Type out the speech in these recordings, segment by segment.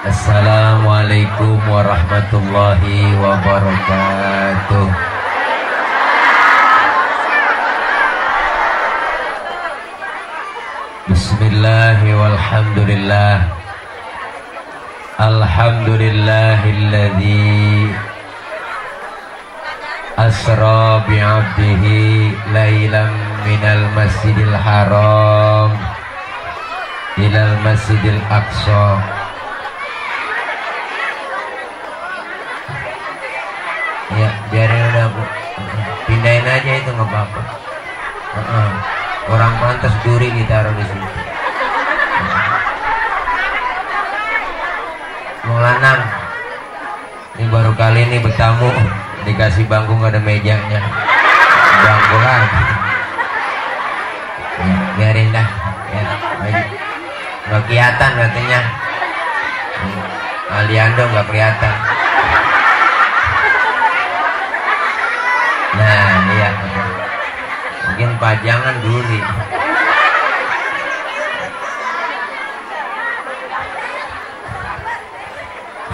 Assalamualaikum warahmatullahi wabarakatuh. Bismillahi walhamdulillah. Alhamdulillahilladzi asra bi'abdihi lailam minal masjidil haram ilal masjidil aqsa. Ya, biarin udah Bu. Pindahin aja itu nggak apa-apa. Orang pantas duri ditaruh di situ. Mau lanang. Ini baru kali ini bertamu dikasih bangku nggak ada mejanya. Bangku lagi. Ya, biarin dah. Ya, nggak kelihatan katanya. Aliando nggak kelihatan. Nah, iya. Mungkin pajangan duri.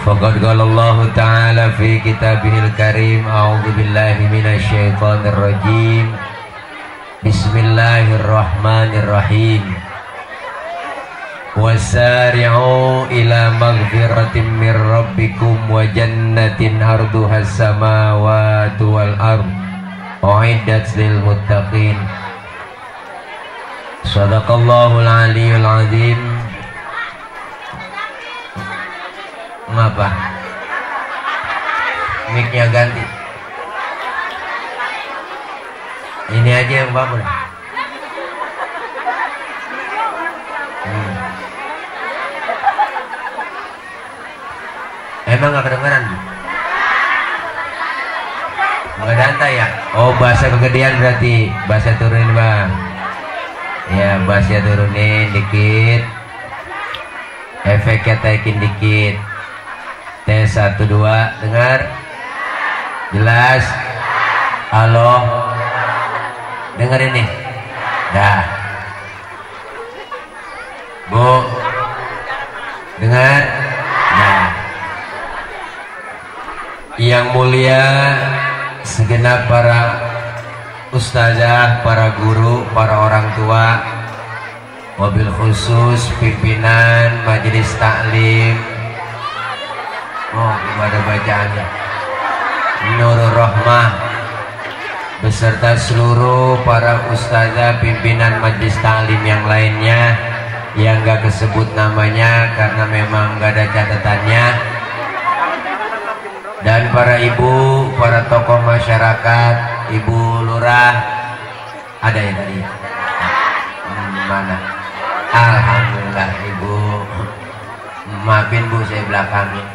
Faqad qala Allah Ta'ala fi kitabihil karim, a'udzu billahi minasyaitonir rajim. Bismillahirrahmanirrahim. Wasari'u ila maghfiratin mir rabbikum wa jannatin arduhas samawati wal ardh u'iddat lil muttaqin. Shadaqallahul aliyyul azim. Ngapa? Mic-nya ganti. Ini aja yang bagus. Emang gak kedengeran? Nggak danta ya? Oh, bahasa kegedean berarti. Bahasa turunin bang. Ya, bahasa turunin dikit. Efeknya taikin dikit. Tes 1 2, dengar? Jelas? Halo? Dengar ini? Dah. Bu? Dengar? Nah. Yang mulia segenap para ustazah, para guru, para orang tua, wabil khusus pimpinan majelis taklim. Oh, ada bacaannya. Nurul Rahmah beserta seluruh para ustazah pimpinan majelis taklim yang lainnya yang gak kesebut namanya karena memang gak ada catatannya. Dan para ibu, para tokoh masyarakat, ibu lurah, ada ya tadi? Mana? Alhamdulillah ibu. Maafin bu, saya belakangin.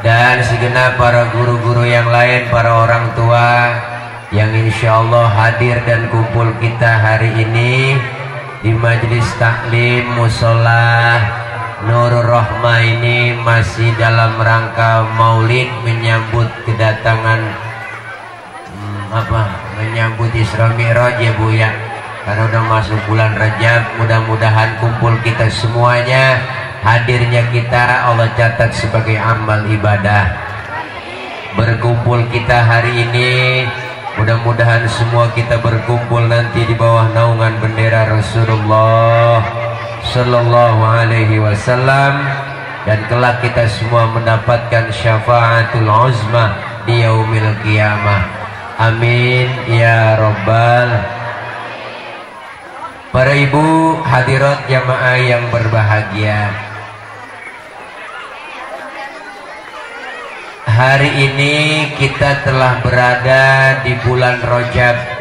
Dan segenap para guru-guru yang lain, para orang tua yang insya Allah hadir dan kumpul kita hari ini di majelis taklim musola Nurul Rahmah ini masih dalam rangka maulid menyambut kedatangan menyambut Isra Mi'raj ya Bu ya, karena udah masuk bulan Rajab. Mudah-mudahan kumpul kita semuanya, hadirnya kita Allah catat sebagai amal ibadah. Berkumpul kita hari ini, mudah-mudahan semua kita berkumpul nanti di bawah naungan bendera Rasulullah Sallallahu Alaihi Wasallam, dan kelak kita semua mendapatkan syafaatul uzma di yaumil qiyamah. Amin ya Rabbal. Para ibu hadirat jamaah yang berbahagia, hari ini kita telah berada di bulan Rajab.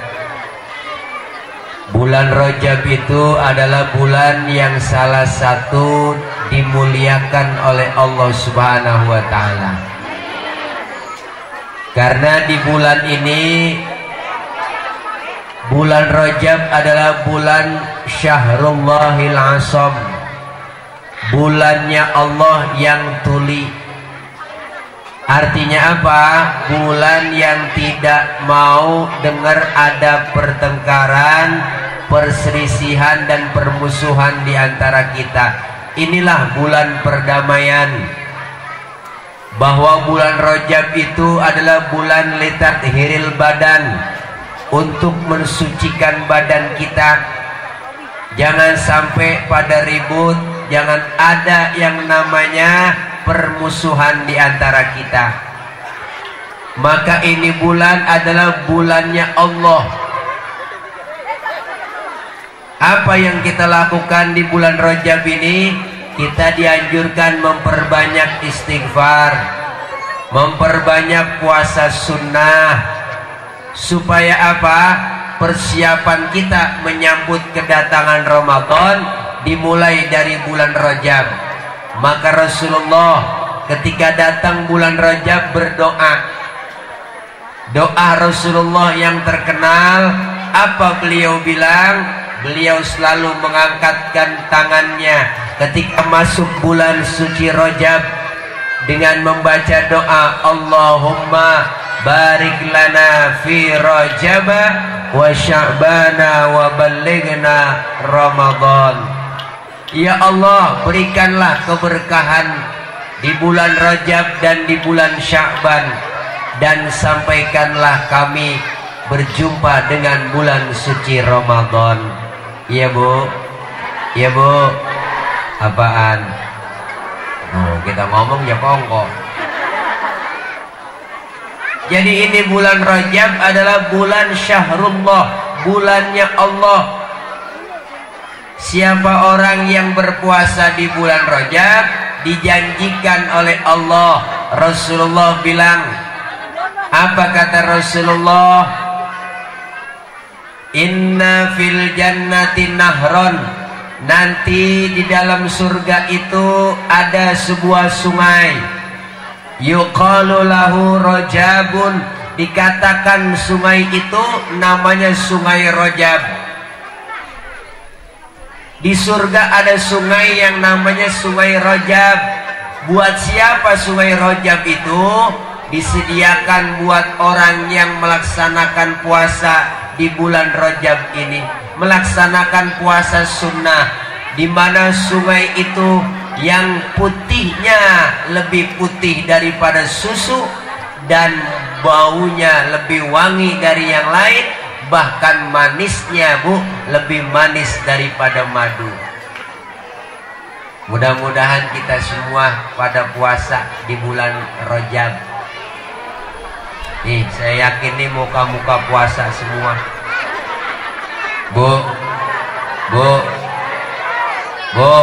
Bulan Rajab itu adalah bulan yang salah satu dimuliakan oleh Allah Subhanahu wa Ta'ala. Karena di bulan ini, bulan Rajab adalah bulan Syahrullahil Asam, bulannya Allah yang tuli. Artinya apa? Bulan yang tidak mau dengar ada pertengkaran, perselisihan dan permusuhan di antara kita. inilah bulan perdamaian, bahwa bulan Rajab itu adalah bulan litathhiril badan, untuk mensucikan badan kita. Jangan sampai pada ribut, jangan ada yang namanya permusuhan di antara kita. Maka ini bulan adalah bulannya Allah. Apa yang kita lakukan di bulan Rajab ini? Kita dianjurkan memperbanyak istighfar, memperbanyak puasa sunnah. Supaya apa? Persiapan kita menyambut kedatangan Ramadan dimulai dari bulan Rajab. Maka Rasulullah ketika datang bulan Rajab berdoa. Doa Rasulullah yang terkenal, apa beliau bilang? Beliau selalu mengangkatkan tangannya ketika masuk bulan suci Rajab dengan membaca doa, Allahumma barik lana fi Rajab wa Sya'bana wa ballighna Ramadan. Ya Allah, berikanlah keberkahan di bulan Rajab dan di bulan Sya'ban, dan sampaikanlah kami berjumpa dengan bulan suci Ramadan. Iya Bu, iya Bu. Apaan? Oh, kita ngomong ya kongko. Jadi ini bulan Rajab adalah bulan Syahrullah, bulannya Allah. Siapa orang yang berpuasa di bulan Rajab dijanjikan oleh Allah. Rasulullah bilang, apa kata Rasulullah? Inna fil jannati nahron, nanti di dalam surga itu ada sebuah sungai, yuqalu lahu Rajabun, dikatakan sungai itu namanya sungai Rajab. Di surga ada sungai yang namanya sungai Rajab. Buat siapa sungai Rajab itu? Disediakan buat orang yang melaksanakan puasa di bulan Rajab ini, melaksanakan puasa sunnah, di mana sungai itu yang putihnya lebih putih daripada susu dan baunya lebih wangi dari yang lain, bahkan manisnya Bu lebih manis daripada madu. Mudah-mudahan kita semua pada puasa di bulan Rajab. Nih, saya yakin nih muka-muka puasa semua. Bu, Bu, Bu.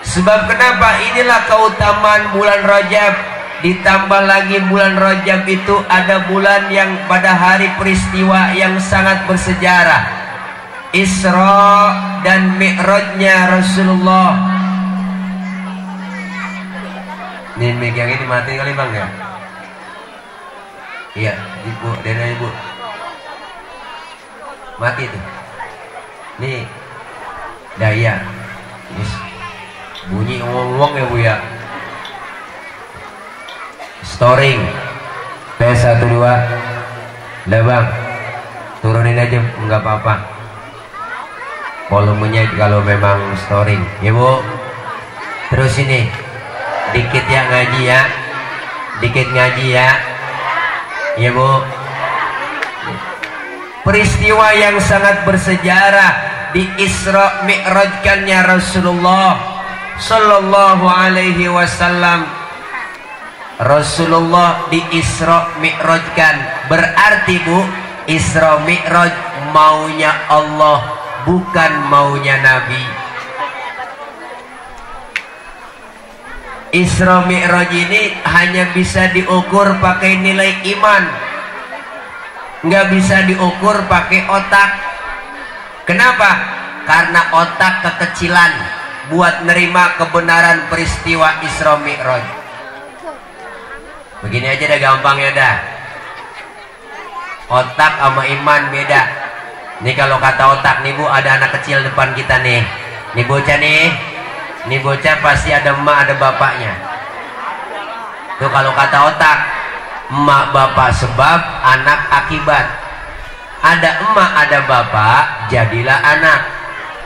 Sebab kenapa? Inilah keutamaan bulan Rajab. Ditambah lagi bulan Rajab itu ada bulan yang pada hari peristiwa yang sangat bersejarah, Isra dan Mi'rajnya Rasulullah. Nih, mic yang ini mati kali Bang ya? Iya, Ibu, Dena Ibu. Mati tuh. Nih, daya. Bunyi ngomong ya Bu ya. Storing. PS12. Udah Bang. Turunin aja, enggak apa-apa. Volumenya kalau memang storing. Ya Bu. Terus ini. Dikit ya ngaji ya. Dikit ngaji ya. Ya Bu. Peristiwa yang sangat bersejarah di Isra Mi'rajkannya Rasulullah Sallallahu Alaihi Wasallam. Rasulullah di Isra Mi'rajkan, berarti Bu, Isra Mi'raj maunya Allah, bukan maunya Nabi. Isra Mi'raj ini hanya bisa diukur pakai nilai iman, nggak bisa diukur pakai otak. Kenapa? Karena otak kekecilan buat nerima kebenaran peristiwa Isra Mi'raj. Begini aja dah gampangnya dah. Otak sama iman beda. Nih kalau kata otak nih Bu, ada anak kecil depan kita nih. Nih bocah nih. Nih bocah pasti ada emak ada bapaknya. Tuh kalau kata otak, emak bapak sebab, anak akibat. Ada emak ada bapak, jadilah anak.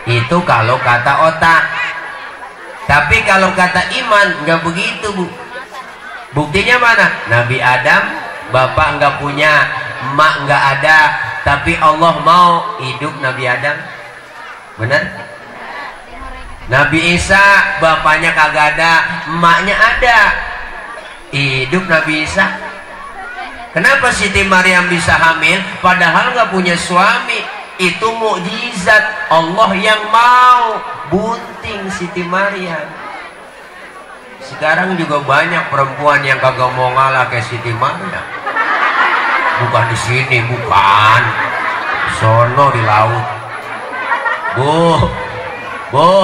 Itu kalau kata otak. Tapi kalau kata iman nggak begitu, Bu. Buktinya mana? Nabi Adam, bapak nggak punya, emak nggak ada, tapi Allah mau hidup Nabi Adam. Benar? Nabi Isa, bapaknya kagak ada, emaknya ada, hidup Nabi Isa. Kenapa Siti Maryam bisa hamil padahal nggak punya suami? Itu mukjizat Allah yang mau bunting Siti Maryam. Sekarang juga banyak perempuan yang kagak mau ngalah kayak Siti Maryam. Bukan di sini, bukan. Sono di laut. Bu,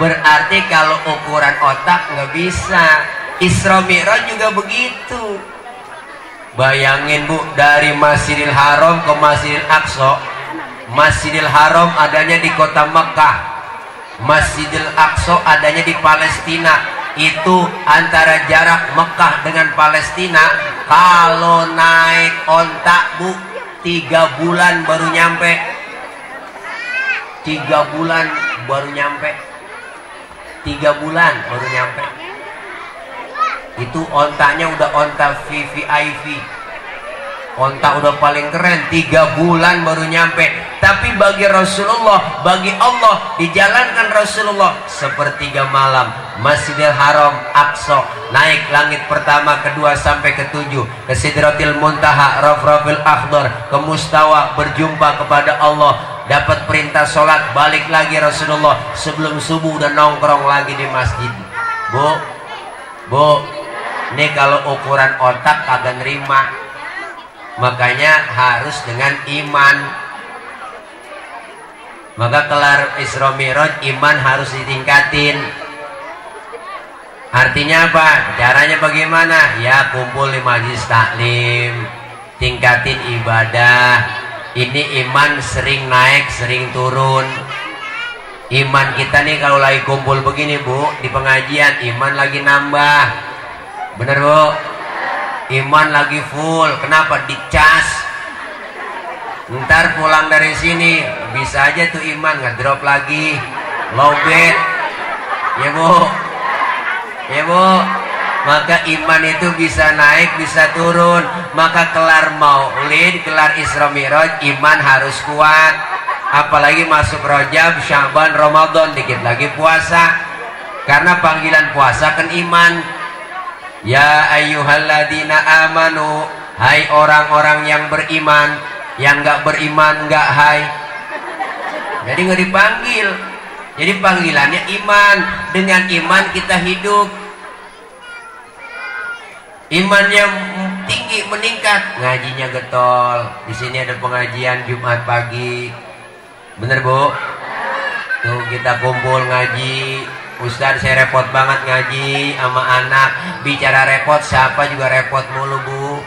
berarti kalau ukuran otak nggak bisa. Isra Mi'raj juga begitu. Bayangin, Bu, dari Masjidil Haram ke Masjidil Aqsa. Masjidil Haram adanya di kota Mekah, Masjidil Aqsa adanya di Palestina. Itu antara jarak Mekah dengan Palestina, kalau naik onta, Bu, 3 bulan baru nyampe. 3 bulan baru nyampe. 3 bulan baru nyampe. Itu ontanya udah onta VVIP, onta udah paling keren. 3 bulan baru nyampe. Tapi bagi Rasulullah, bagi Allah, dijalankan Rasulullah sepertiga malam. Masjidil Haram, Aqsa, naik langit pertama, kedua sampai ke-7, ke Sidratil Muntaha, Rafrafil Akhdar, ke Mustawa, berjumpa kepada Allah. Dapat perintah sholat, balik lagi Rasulullah. Sebelum subuh udah nongkrong lagi di masjid. Bu, ini kalau ukuran otak kagak nerima. Makanya harus dengan iman. Maka kelar Isra Mi'raj, iman harus ditingkatin. Artinya apa? Caranya bagaimana? Ya kumpul di majelis taklim, tingkatin ibadah. Ini iman sering naik, sering turun. Iman kita nih kalau lagi kumpul begini, Bu, di pengajian, iman lagi nambah. Bener, Bu? Iman lagi full. Kenapa? Dicas. Ntar pulang dari sini bisa aja tuh iman ngedrop lagi, lowbat. Ya, Bu. Ya, Bu. Maka iman itu bisa naik, bisa turun. Maka kelar Maulid, kelar Isra Mi'raj, iman harus kuat. Apalagi masuk Rajab, Sya'ban, Ramadan, dikit lagi puasa. Karena panggilan puasa kan iman. Ya ayyuhalladzina amanu, hai orang-orang yang beriman. Yang nggak beriman nggak hai. Jadi nggak dipanggil. Jadi panggilannya iman. Dengan iman kita hidup. Imannya tinggi, meningkat, ngajinya getol. Di sini ada pengajian Jumat pagi. Bener, Bu? Tuh kita kumpul ngaji. Ustaz, saya repot banget ngaji sama anak. Bicara repot, siapa juga repot mulu, Bu.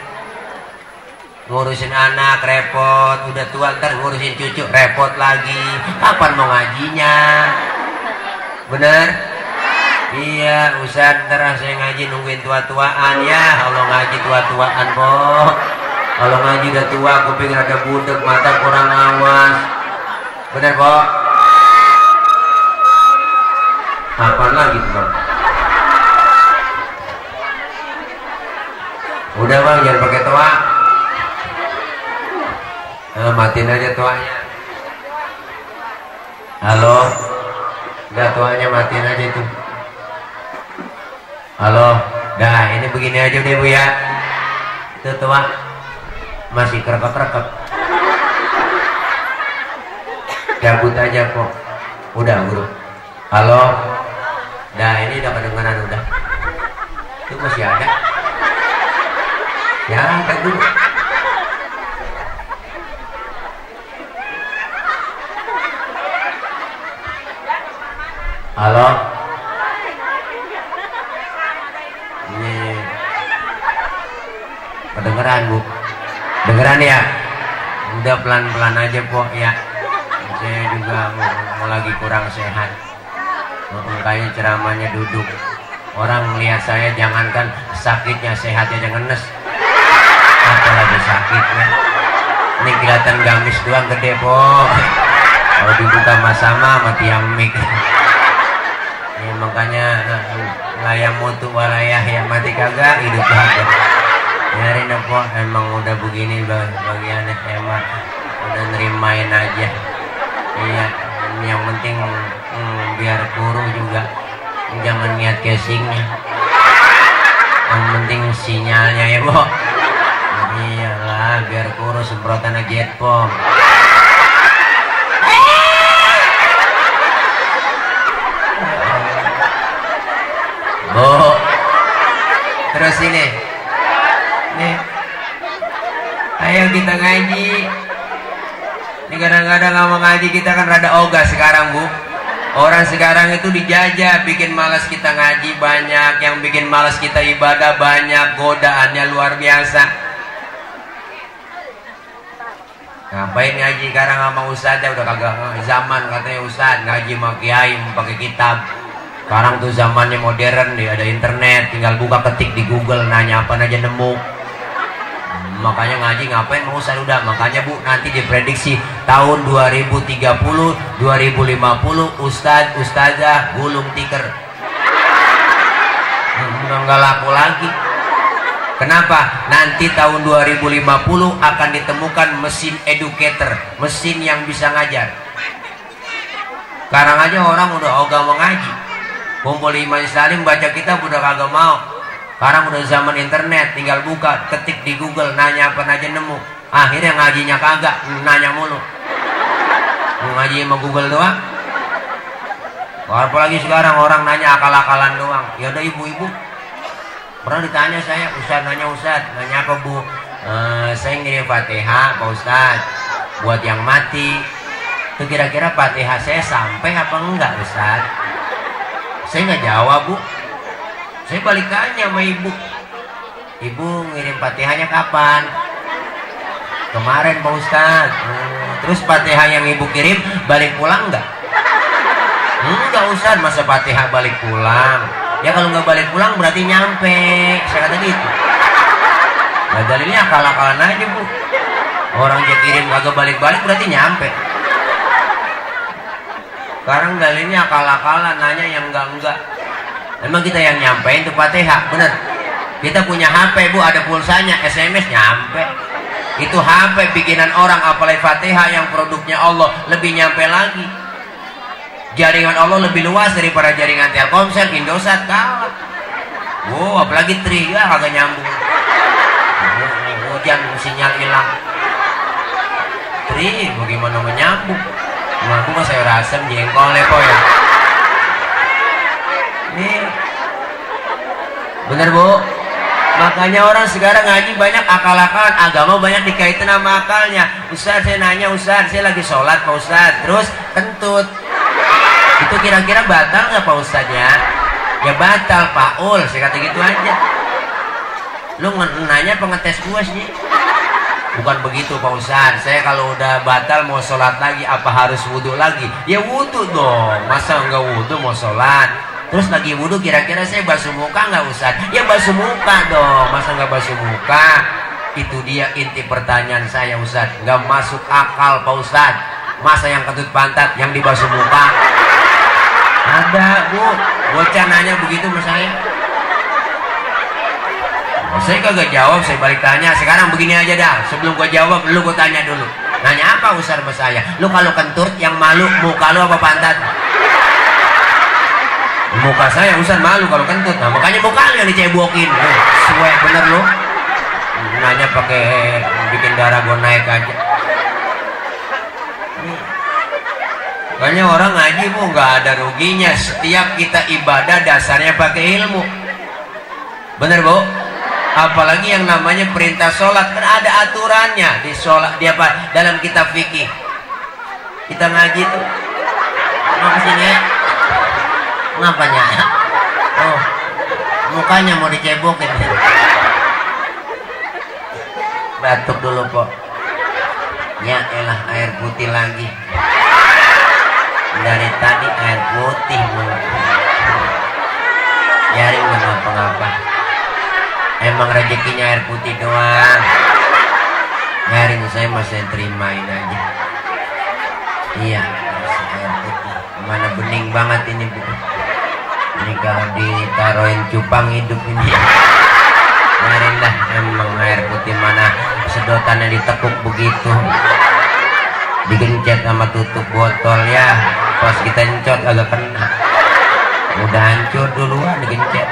Ngurusin anak repot, udah tua ntar ngurusin cucu repot lagi. Kapan mau ngajinya? Bener? Iya, Ustaz, ntar saya ngaji nungguin tua-tuaan. Ya kalau ngaji tua-tuaan, Po. Kalau ngaji udah tua, kuping rada budek, mata kurang awas. Bener, Po? Apaan lagi tuh, Bang? Udah, Bang, jangan pakai toa. Matiin aja tuanya. Halo. Udah, tuanya matiin aja itu. Halo. Dah, ini begini aja deh, Bu, ya. Itu tua masih kerekep-kerekep. Cabut aja kok. Udah, bro. Halo. Dah, ini udah kedengaran udah. Itu masih ada. Ya, ada dulu. Halo. Ini kedengeran, Bu? Dengeran ya? Udah pelan-pelan aja, Po, ya. Saya juga mau lagi kurang sehat. Makanya ceramahnya duduk. Orang lihat saya jangankan sakitnya, sehatnya ngenes. Apalagi sakitnya. Ini kelihatan gamis doang gede, Po. Kalau dibuka sama tiang mic. Ya makanya layam mutu walayah yang mati kagak hidup kagak. Biarin po, emang udah begini bagiannya hemat, udah nerimain aja. Iya, yang penting biar kuru juga, jangan niat casingnya, yang penting sinyalnya ya po. Iyalah, biar kuru semprotan jet pom. Bu, terus ini nih, ayo kita ngaji. Ini kadang-kadang ngomong ngaji kita kan rada ogah sekarang, Bu. Orang sekarang itu dijajah, bikin malas kita ngaji banyak, yang bikin malas kita ibadah banyak, godaannya luar biasa. Ngapain ngaji sekarang sama ustadz ya, udah kagak zaman katanya ustadz ngaji sama kiai pakai kitab. Sekarang tuh zamannya modern deh, ada internet, tinggal buka ketik di Google, nanya apa aja nemu. Makanya ngaji ngapain mau usah udah. Makanya Bu, nanti diprediksi tahun 2030, 2050 ustadz, ustazah gulung tikar. Nggak laku lagi. Kenapa? Nanti tahun 2050 akan ditemukan mesin educator, mesin yang bisa ngajar. Sekarang aja orang udah ogah mau ngaji. Kumpul iman salim baca kitab udah kagak mau. Sekarang udah zaman internet, tinggal buka ketik di Google, nanya apa aja nemu. Akhirnya ngajinya kagak, nanya mulu. Ngaji sama Google doang. Apalagi sekarang orang nanya akal-akalan doang. Ya udah ibu-ibu, pernah ditanya saya, Ustaz nanya Ustaz, nanya apa Bu? Saya ngirim Fatihah Pak Ustaz buat yang mati. Itu kira-kira Fatihah saya sampai apa enggak Ustaz? Saya nggak jawab Bu, saya balik tanya sama ibu, ibu ngirim Fatihahnya kapan? Kemarin Pak Ustaz. Terus Fatihah yang ibu kirim balik pulang nggak? Enggak Ustaz, masa Fatihah balik pulang? Ya kalau nggak balik pulang berarti nyampe, saya kata gitu. Nah dalilnya akal-akalan aja Bu, orang dia kirim kagak balik-balik berarti nyampe. Sekarang dalilnya akal-akalan, nanya yang enggak-enggak. Emang kita yang nyampein tuh Fatihah, bener? Kita punya HP Bu, ada pulsanya, SMS nyampe. Itu HP bikinan orang, apalagi Fatihah yang produknya Allah lebih nyampe lagi. Jaringan Allah lebih luas daripada jaringan Telkomsel, Indosat kalah. Wow, apalagi Tri, ya kagak nyambung. Hujan sinyal hilang. Tri, bagaimana menyambung? Aku mah sayur asem jengkol lepo ya. Nih, bener Bu. Makanya orang sekarang ngaji banyak akal-akalan, agama banyak dikaitin sama akalnya. Ustaz saya nanya Ustaz, saya lagi sholat Pak Ustaz, terus kentut. Itu kira-kira batal nggak Pak Ustaznya? Ya batal Pak Ul, saya kata gitu aja. Lu nanya pengetes gua sih. Bukan begitu Pak Ustaz, saya kalau udah batal mau sholat lagi apa harus wudhu lagi? Ya wudhu dong, masa nggak wudhu mau sholat? Terus lagi wudhu kira-kira saya basuh muka nggak Ustaz? Ya basuh muka dong, masa nggak basuh muka? Itu dia inti pertanyaan saya Ustaz, nggak masuk akal Pak Ustaz. Masa yang kentut pantat yang dibasuh muka? Ada Bu, bocah nanya begitu sama saya. Saya kagak jawab, saya balik tanya. Sekarang begini aja dah, sebelum gua jawab lu gua tanya dulu. Nanya apa Ustaz sama saya? Lu kalau kentut yang malu muka lu apa pantat? Muka saya Ustaz malu kalau kentut. Nah makanya muka lu yang dicebokin. Suwe bener lu. Nanya pakai bikin darah gua naik aja. Makanya orang ngaji Bu nggak ada ruginya. Setiap kita ibadah dasarnya pakai ilmu. Bener Bu? Apalagi yang namanya perintah sholat, kan ada aturannya di sholat, di apa dalam kitab fikih. Kita ngaji tuh mau kesini ngapanya? Oh, mukanya mau dicebokin. Batuk dulu kok. Ya elah, air putih lagi. Dari tadi air putih mulu. Yarin nggak ngapa-ngapa. Emang rezekinya air putih doang. Nyaring saya masih terimain aja. Iya, masih air putih. Mana bening banget ini Bu. Ini kalau ditaruhin cupang hidup ini nyarin dah. Emang air putih mana sedotannya ditekuk begitu, digencet sama tutup botol ya, pas kita encot agak kena, udah hancur duluan digencet.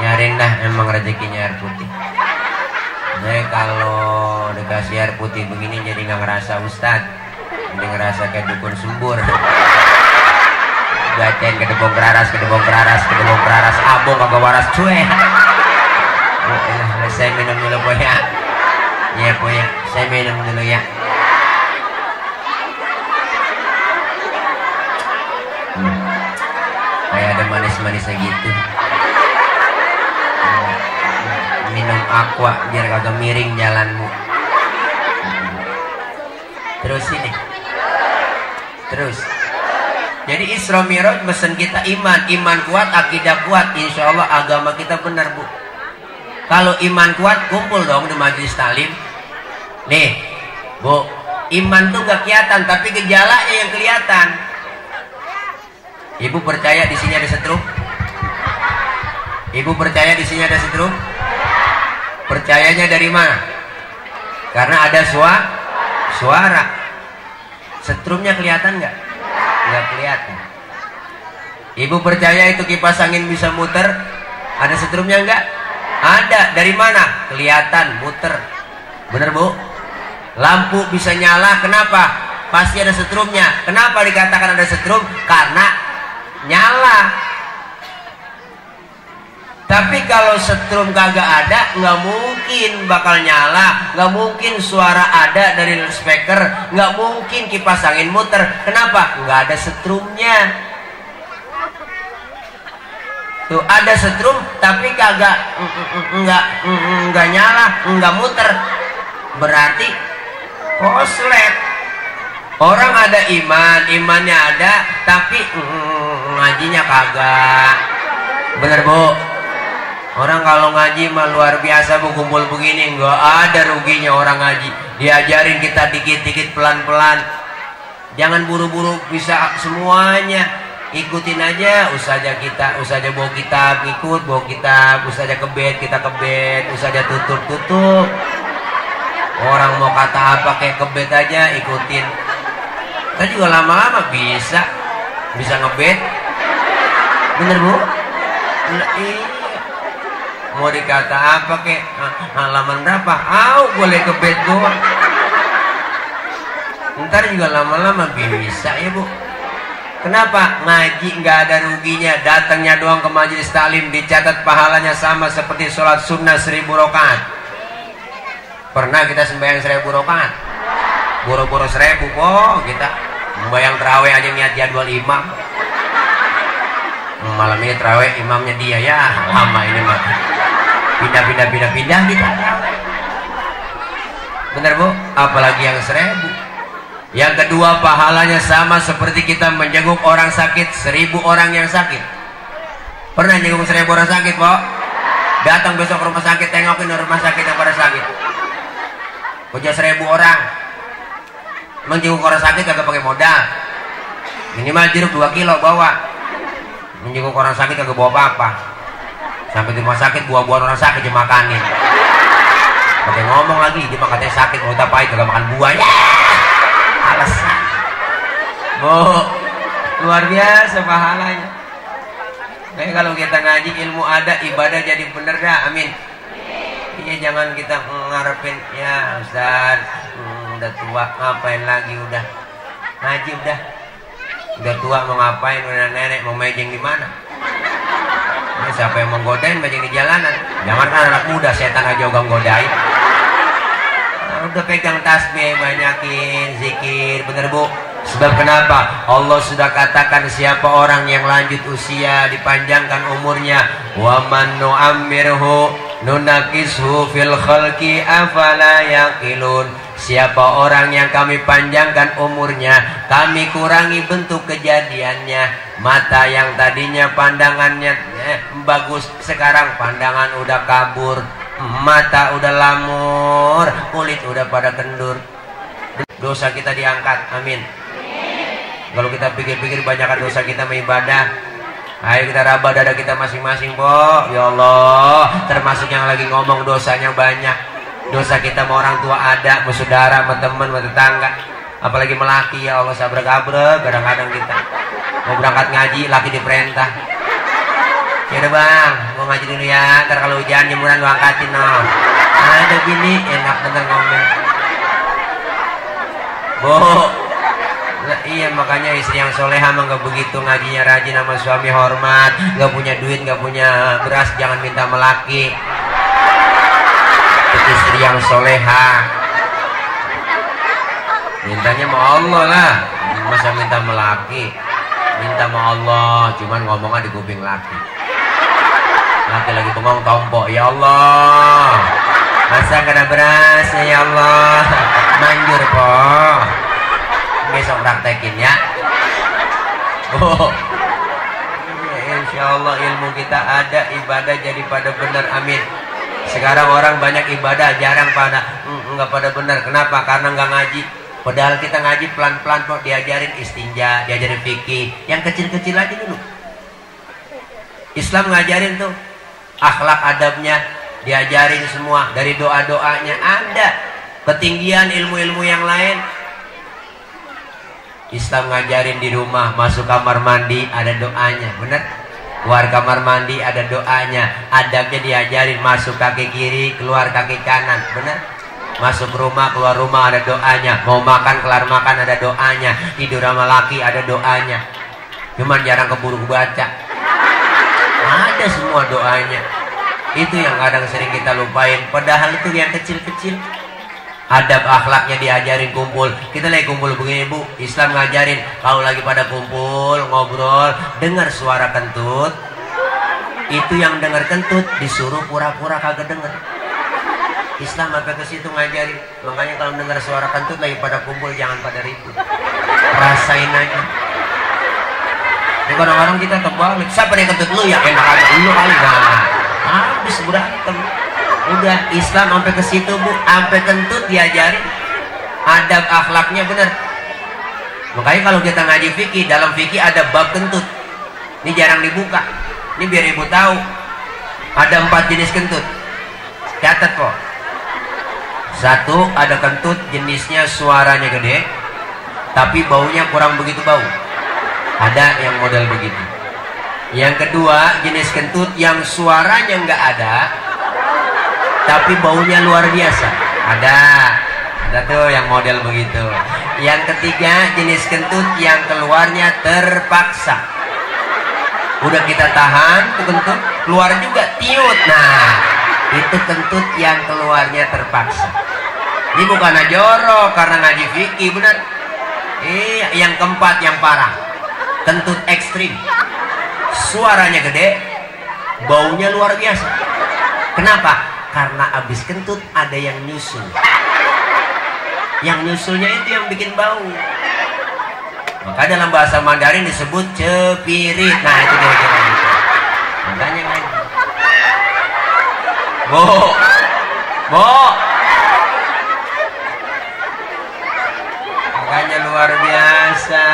Nyarin dah emang rezekinya air putih. Saya kalau dikasih air putih begini jadi nggak ngerasa ustad, jadi ngerasa kayak dukun sembur. Gacain kedebong keraras, abong kagak waras cuy. Saya minum dulu po ya. Ya po ya, saya minum dulu ya. Kayak ada manis-manisnya gitu. Minum aqua biar kagak miring jalanmu. Terus ini. Terus. Jadi Isra Mi'raj mesen kita iman kuat, akidah kuat, insya Allah agama kita benar bu. Kalau iman kuat kumpul dong di majelis taklim. Nih bu, iman tuh gak kelihatan tapi gejalanya yang kelihatan. Ibu percaya di sini ada setrum? Ibu percaya di sini ada setrum? Percayanya dari mana? Karena ada suara. Setrumnya kelihatan nggak? Nggak kelihatan. Ibu percaya itu kipas angin bisa muter? Ada setrumnya nggak? Ada. Dari mana? Kelihatan muter. Bener bu? Lampu bisa nyala. Kenapa? Pasti ada setrumnya. Kenapa dikatakan ada setrum? Karena nyala. Tapi kalau setrum kagak ada, nggak mungkin bakal nyala, nggak mungkin suara ada dari speaker, nggak mungkin kipas angin muter. Kenapa? Nggak ada setrumnya. Tuh ada setrum, tapi kagak nggak nyala, nggak muter. Berarti koslet. Orang ada imannya ada, tapi ngajinya kagak. Bener bu? Orang kalau ngaji mah luar biasa bu, kumpul begini nggak ada ruginya orang ngaji. Diajarin kita dikit-dikit pelan-pelan. Jangan buru-buru bisa semuanya. Ikutin aja usaha kita, usaha bawa kitab, ikut bawa kitab, usaha kebet, kita kebet, usaha tutup. Orang mau kata apa kayak kebet aja ikutin. Kita juga lama-lama bisa ngebet. Bener bu? Nah, iya. Mau dikata apa kek halaman berapa? Boleh kebet doang. Ntar juga lama-lama bisa ya bu. Kenapa? Ngaji nggak ada ruginya. Datangnya doang ke majelis taklim dicatat pahalanya sama seperti sholat sunnah 1000 rakaat. Pernah kita sembahyang 1000 rakaat? Boro-boro 1000 kok kita membayang terawih aja niat jadwal imam. Malam ini terawih imamnya dia ya lama ini mah. Pindah kita. Bener bu? Apalagi yang 1000. Yang kedua pahalanya sama seperti kita menjenguk orang sakit 1000 orang yang sakit. Pernah jenguk 1000 orang sakit po? Datang besok ke rumah sakit, tengokin rumah sakit yang pada sakit. Punya 1000 orang. Menjenguk orang sakit kagak pakai modal. Minimal jeruk 2 kilo bawa. Menjenguk orang sakit kagak bawa apa-apa. Sampai di rumah sakit buah-buahan orang sakit dia makanin. Pakai ngomong lagi dia makan katanya sakit mau tapai kagak makan buahnya. Alasan. Bu, luar biasa pahalanya. Kayak kalau kita ngaji ilmu ada, ibadah jadi bener dah. Amin. Iya jangan kita ngarepin ya Ustaz, udah tua ngapain lagi udah ngaji udah tua mau ngapain, udah nenek mau mejeng di mana? Ini siapa yang menggodain mejeng di jalanan? Jangan kan anak muda setan aja juga nggodain. Nah, udah pegang tasbih banyakin zikir, bener bu? Sebab kenapa? Allah sudah katakan siapa orang yang lanjut usia dipanjangkan umurnya, wa man nu'ammirhu nunakishu fil khalqi afala yaqilun. Siapa orang yang kami panjangkan umurnya, kami kurangi bentuk kejadiannya. Mata yang tadinya pandangannya bagus, sekarang pandangan udah kabur, mata udah lamur, kulit udah pada kendur. Dosa kita diangkat, amin. Kalau kita pikir-pikir banyakkan dosa kita mengibadah, Ayo kita raba dada kita masing-masing, po. Ya Allah, termasuk yang lagi ngomong dosanya banyak. Dosa kita sama orang tua ada, sama saudara, sama teman, sama tetangga. Apalagi melaki, ya Allah, sabrek-abrek. Kadang-kadang kita mau berangkat ngaji, laki diperintah. Ya udah bang, mau ngaji dulu ya. Ntar kalau hujan jemuran lu angkatin, no. Ada gini, enak bener ngomel. Bu, nah, iya makanya istri yang soleha mah gak begitu, ngajinya rajin sama suami hormat. Gak punya duit, gak punya beras, jangan minta melaki. Itu istri yang soleha. Mintanya sama Allah lah, masa minta melaki. Minta sama Allah, cuman ngomongnya di kuping laki. Laki lagi bengong tompok, ya Allah, masa gak ada beras ya Allah. Manjur po, besok praktekin ya. Oh, ya, insya Allah ilmu kita ada, ibadah jadi pada benar, amin. Sekarang orang banyak ibadah, jarang pada nggak pada benar. Kenapa? Karena nggak ngaji. Padahal kita ngaji pelan-pelan kok, diajarin istinja, diajarin fikih, yang kecil-kecil aja dulu. Islam ngajarin tuh akhlak adabnya, diajarin semua, dari doa-doanya ada. Ketinggian ilmu-ilmu yang lain Islam ngajarin di rumah, masuk kamar mandi ada doanya, bener? Keluar kamar mandi ada doanya. Adabnya diajarin, masuk kaki kiri, keluar kaki kanan, bener? Masuk rumah, keluar rumah ada doanya. Mau makan, kelar makan ada doanya. Tidur sama laki ada doanya. Cuman jarang keburu baca. Ada semua doanya. Itu yang kadang sering kita lupain. Padahal itu yang kecil-kecil. Adab akhlaknya diajarin kumpul. Kita lagi kumpul begini bu, Islam ngajarin kalau lagi pada kumpul ngobrol, dengar suara kentut, itu yang dengar kentut disuruh pura-pura kagak denger. Islam sampai ke situ ngajarin. Makanya kalau dengar suara kentut lagi pada kumpul jangan pada ribut, rasain aja. Ini orang-orang kita terbalik, siapa yang kentut lu ya, enak aja lu kali. Nah, habis berantem. Udah Islam sampai ke situ bu, sampai kentut diajarin. Adab akhlaknya bener. Makanya kalau kita ngaji fikih, dalam fikih ada bab kentut. Ini jarang dibuka. Ini biar ibu tahu. Ada 4 jenis kentut. Catat kok. 1, ada kentut jenisnya suaranya gede, tapi baunya kurang begitu bau. Ada yang model begitu. Yang kedua, jenis kentut yang suaranya nggak ada, tapi baunya luar biasa. Ada tuh yang model begitu. Yang ketiga, jenis kentut yang keluarnya terpaksa. Udah kita tahan tuh kentut, keluar juga tiut. Nah, itu kentut yang keluarnya terpaksa. Ini bukan jorok karena ngaji fikih, benar. Iya, yang keempat yang parah, kentut ekstrim. Suaranya gede, baunya luar biasa. Kenapa? Karena abis kentut ada yang nyusul. Yang nyusulnya itu yang bikin bau. Maka dalam bahasa Mandarin disebut cepirit. Nah itu dia gitu. Makanya lagi. Bo. Makanya luar biasa.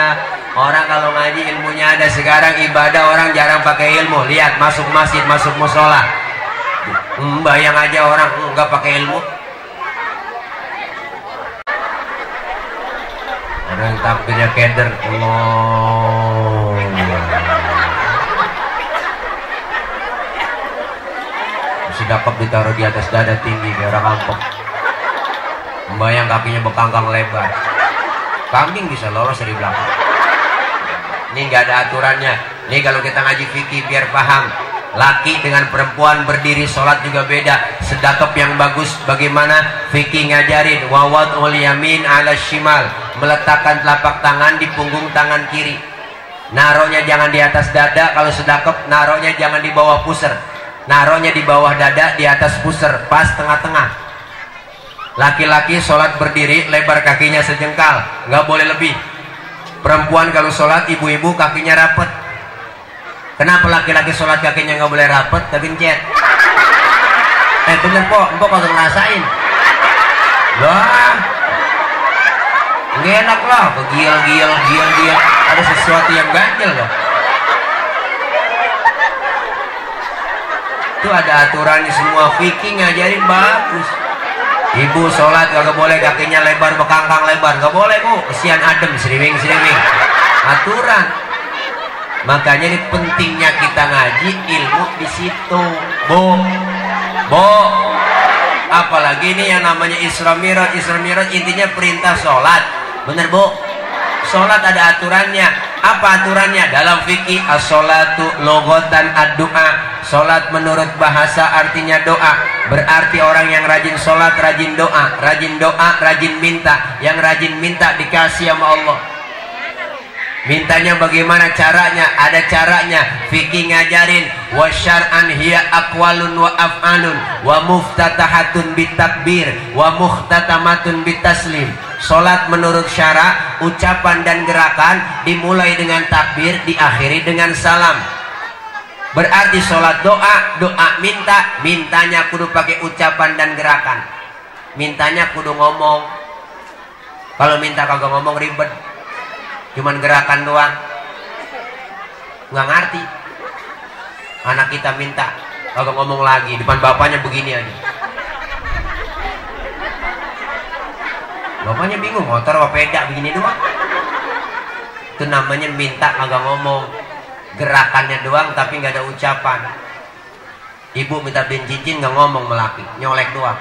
Orang kalau ngaji ilmunya ada. Sekarang ibadah orang jarang pakai ilmu. Lihat, masuk masjid, masuk musola, bayang aja orang nggak pakai ilmu. Ada yang takbirnya keder. Allah. Sedekap ditaruh di atas dada tinggi kayak orang kampung. Bayang kakinya bekangkang lebar. Kambing bisa lolos dari belakang. Ini nggak ada aturannya. Ini kalau kita ngaji fikih biar paham. Laki dengan perempuan berdiri sholat juga beda. Sedekap yang bagus bagaimana? Fikih ngajarin wawadul yamin ala shimal, meletakkan telapak tangan di punggung tangan kiri. Naruhnya jangan di atas dada. Kalau sedekap naruhnya jangan di bawah pusar. Naruhnya di bawah dada, di atas pusar, pas tengah-tengah. Laki-laki sholat berdiri lebar kakinya sejengkal, nggak boleh lebih. Perempuan kalau sholat ibu-ibu kakinya rapet. Kenapa laki-laki sholat kakinya nggak boleh rapet tapi ncet? Bener po, empok kagak ngerasain. Wah, nggak enak lah, kegial. Ada sesuatu yang ganjel loh. Itu ada aturannya semua, fikih ngajarin bagus. Ibu sholat gak boleh kakinya lebar, bekangkang lebar, gak boleh bu, kesian adem, sriwing. Aturan. Makanya ini pentingnya kita ngaji ilmu di situ, bu. Apalagi ini yang namanya Isra Mi'raj. Isra Mi'raj intinya perintah sholat, bener bu? Sholat ada aturannya. Apa aturannya? Dalam fikih as-sholatu logotan ad-du'a. Sholat menurut bahasa artinya doa. Berarti orang yang rajin sholat rajin doa. Rajin doa, rajin minta. Yang rajin minta dikasih sama Allah. Mintanya bagaimana caranya? Ada caranya. Fikih ngajarin wa syar'an hiya aqwalun wa af'alun wa muftatahatun bitakbir wa muhtatamatun bitaslim. Salat menurut syara, ucapan dan gerakan dimulai dengan takbir, diakhiri dengan salam. Berarti salat doa, doa minta, mintanya kudu pakai ucapan dan gerakan. Mintanya kudu ngomong. Kalau minta kagak ngomong ribet. Cuman gerakan doang, nggak ngerti. Anak kita minta kagak ngomong lagi, depan bapaknya begini aja. Bapaknya bingung, motor apa peda begini doang. Itu namanya minta kagak ngomong, gerakannya doang tapi nggak ada ucapan. Ibu minta beliin cincin nggak ngomong melaki, nyolek doang.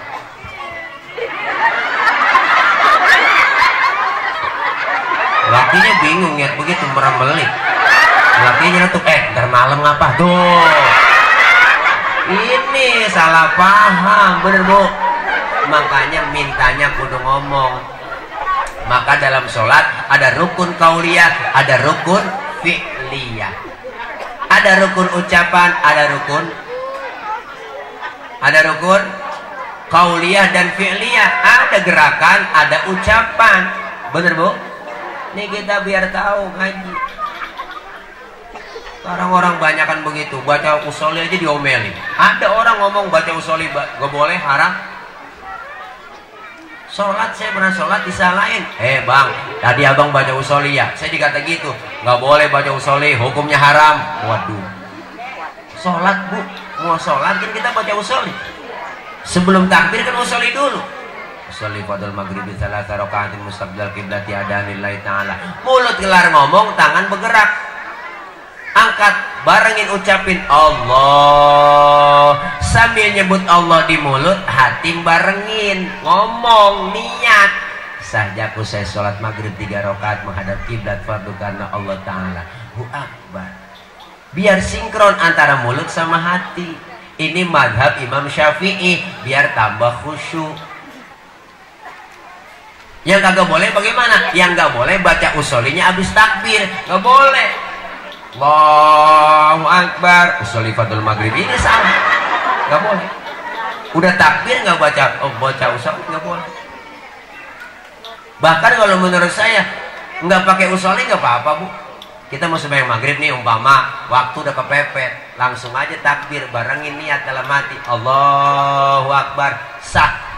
Lakinya bingung ya, begitu meremelik. Lakinya tuh, ntar malam ngapa tuh? Ini salah paham, bener bu. Makanya mintanya kudu ngomong. Maka dalam sholat ada rukun kauliyah, ada rukun fi'liyah. Ada rukun ucapan, ada rukun kauliyah dan fi'liyah. Ada gerakan, ada ucapan. Bener bu? Ini kita biar tahu ngaji. Sekarang orang banyakan begitu, baca usoli aja diomelin. Ada orang ngomong baca usoli gak boleh, haram. Sholat, saya pernah sholat disalahin. Bang, tadi abang baca usoli ya? Saya dikata gitu, gak boleh baca usoli, hukumnya haram. Waduh. Sholat bu, mau sholat kan kita baca usoli. Sebelum takbir kan usoli dulu. Sholli fadl maghribi salasa rakaatin mustaqbil qiblati adanillahi ta'ala. Mulut kelar ngomong, tangan bergerak. Angkat, barengin ucapin Allah. Sambil nyebut Allah di mulut, hati barengin. Ngomong, niat. Sahjaku saya sholat maghrib 3 rakaat menghadap kiblat fardu karena Allah Ta'ala. Hu akbar. Biar sinkron antara mulut sama hati. Ini madhab Imam Syafi'i. Biar tambah khusyuk. Yang kagak boleh bagaimana? Yang gak boleh baca usolinya habis takbir, gak boleh. Allahu Akbar, usoli fadl maghrib ini salah, gak boleh. Udah takbir gak baca usoli, gak boleh. Bahkan kalau menurut saya nggak pakai usoli gak apa-apa bu. Kita mau sembahyang maghrib nih umpama waktu udah kepepet, langsung aja takbir, barengin niat dalam hati Allahu Akbar, sah.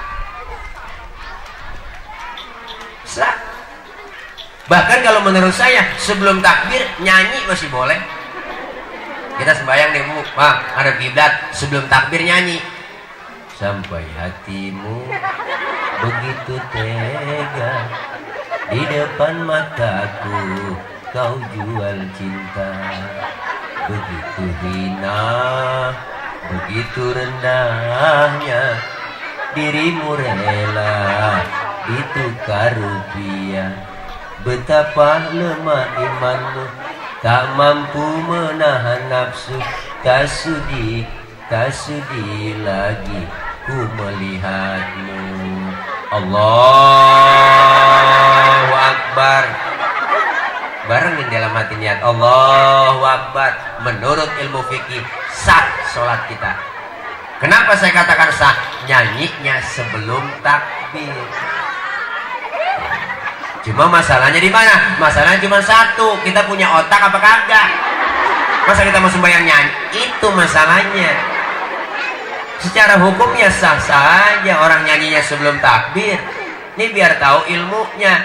Bahkan kalau menurut saya sebelum takbir nyanyi masih boleh. Kita sembahyang nih bu, ada kiblat, sebelum takbir nyanyi. Sampai hatimu begitu tega, di depan mataku kau jual cinta. Begitu hina, begitu rendahnya, dirimu rela ditukar rupiah. Betapa lemah imanmu, tak mampu menahan nafsu. Tak sudi lagi ku melihatmu. Allahu Akbar. Barengin dalam hati niat Allahu Akbar. Menurut ilmu fikih sah sholat kita. Kenapa saya katakan sah? Nyanyinya sebelum takbir. Cuma masalahnya di mana? Masalahnya cuma satu, kita punya otak apa kagak? Masa kita mau sembahyang nyanyi? Itu masalahnya. Secara hukumnya sah saja orang nyanyinya sebelum takbir. Ini biar tahu ilmunya.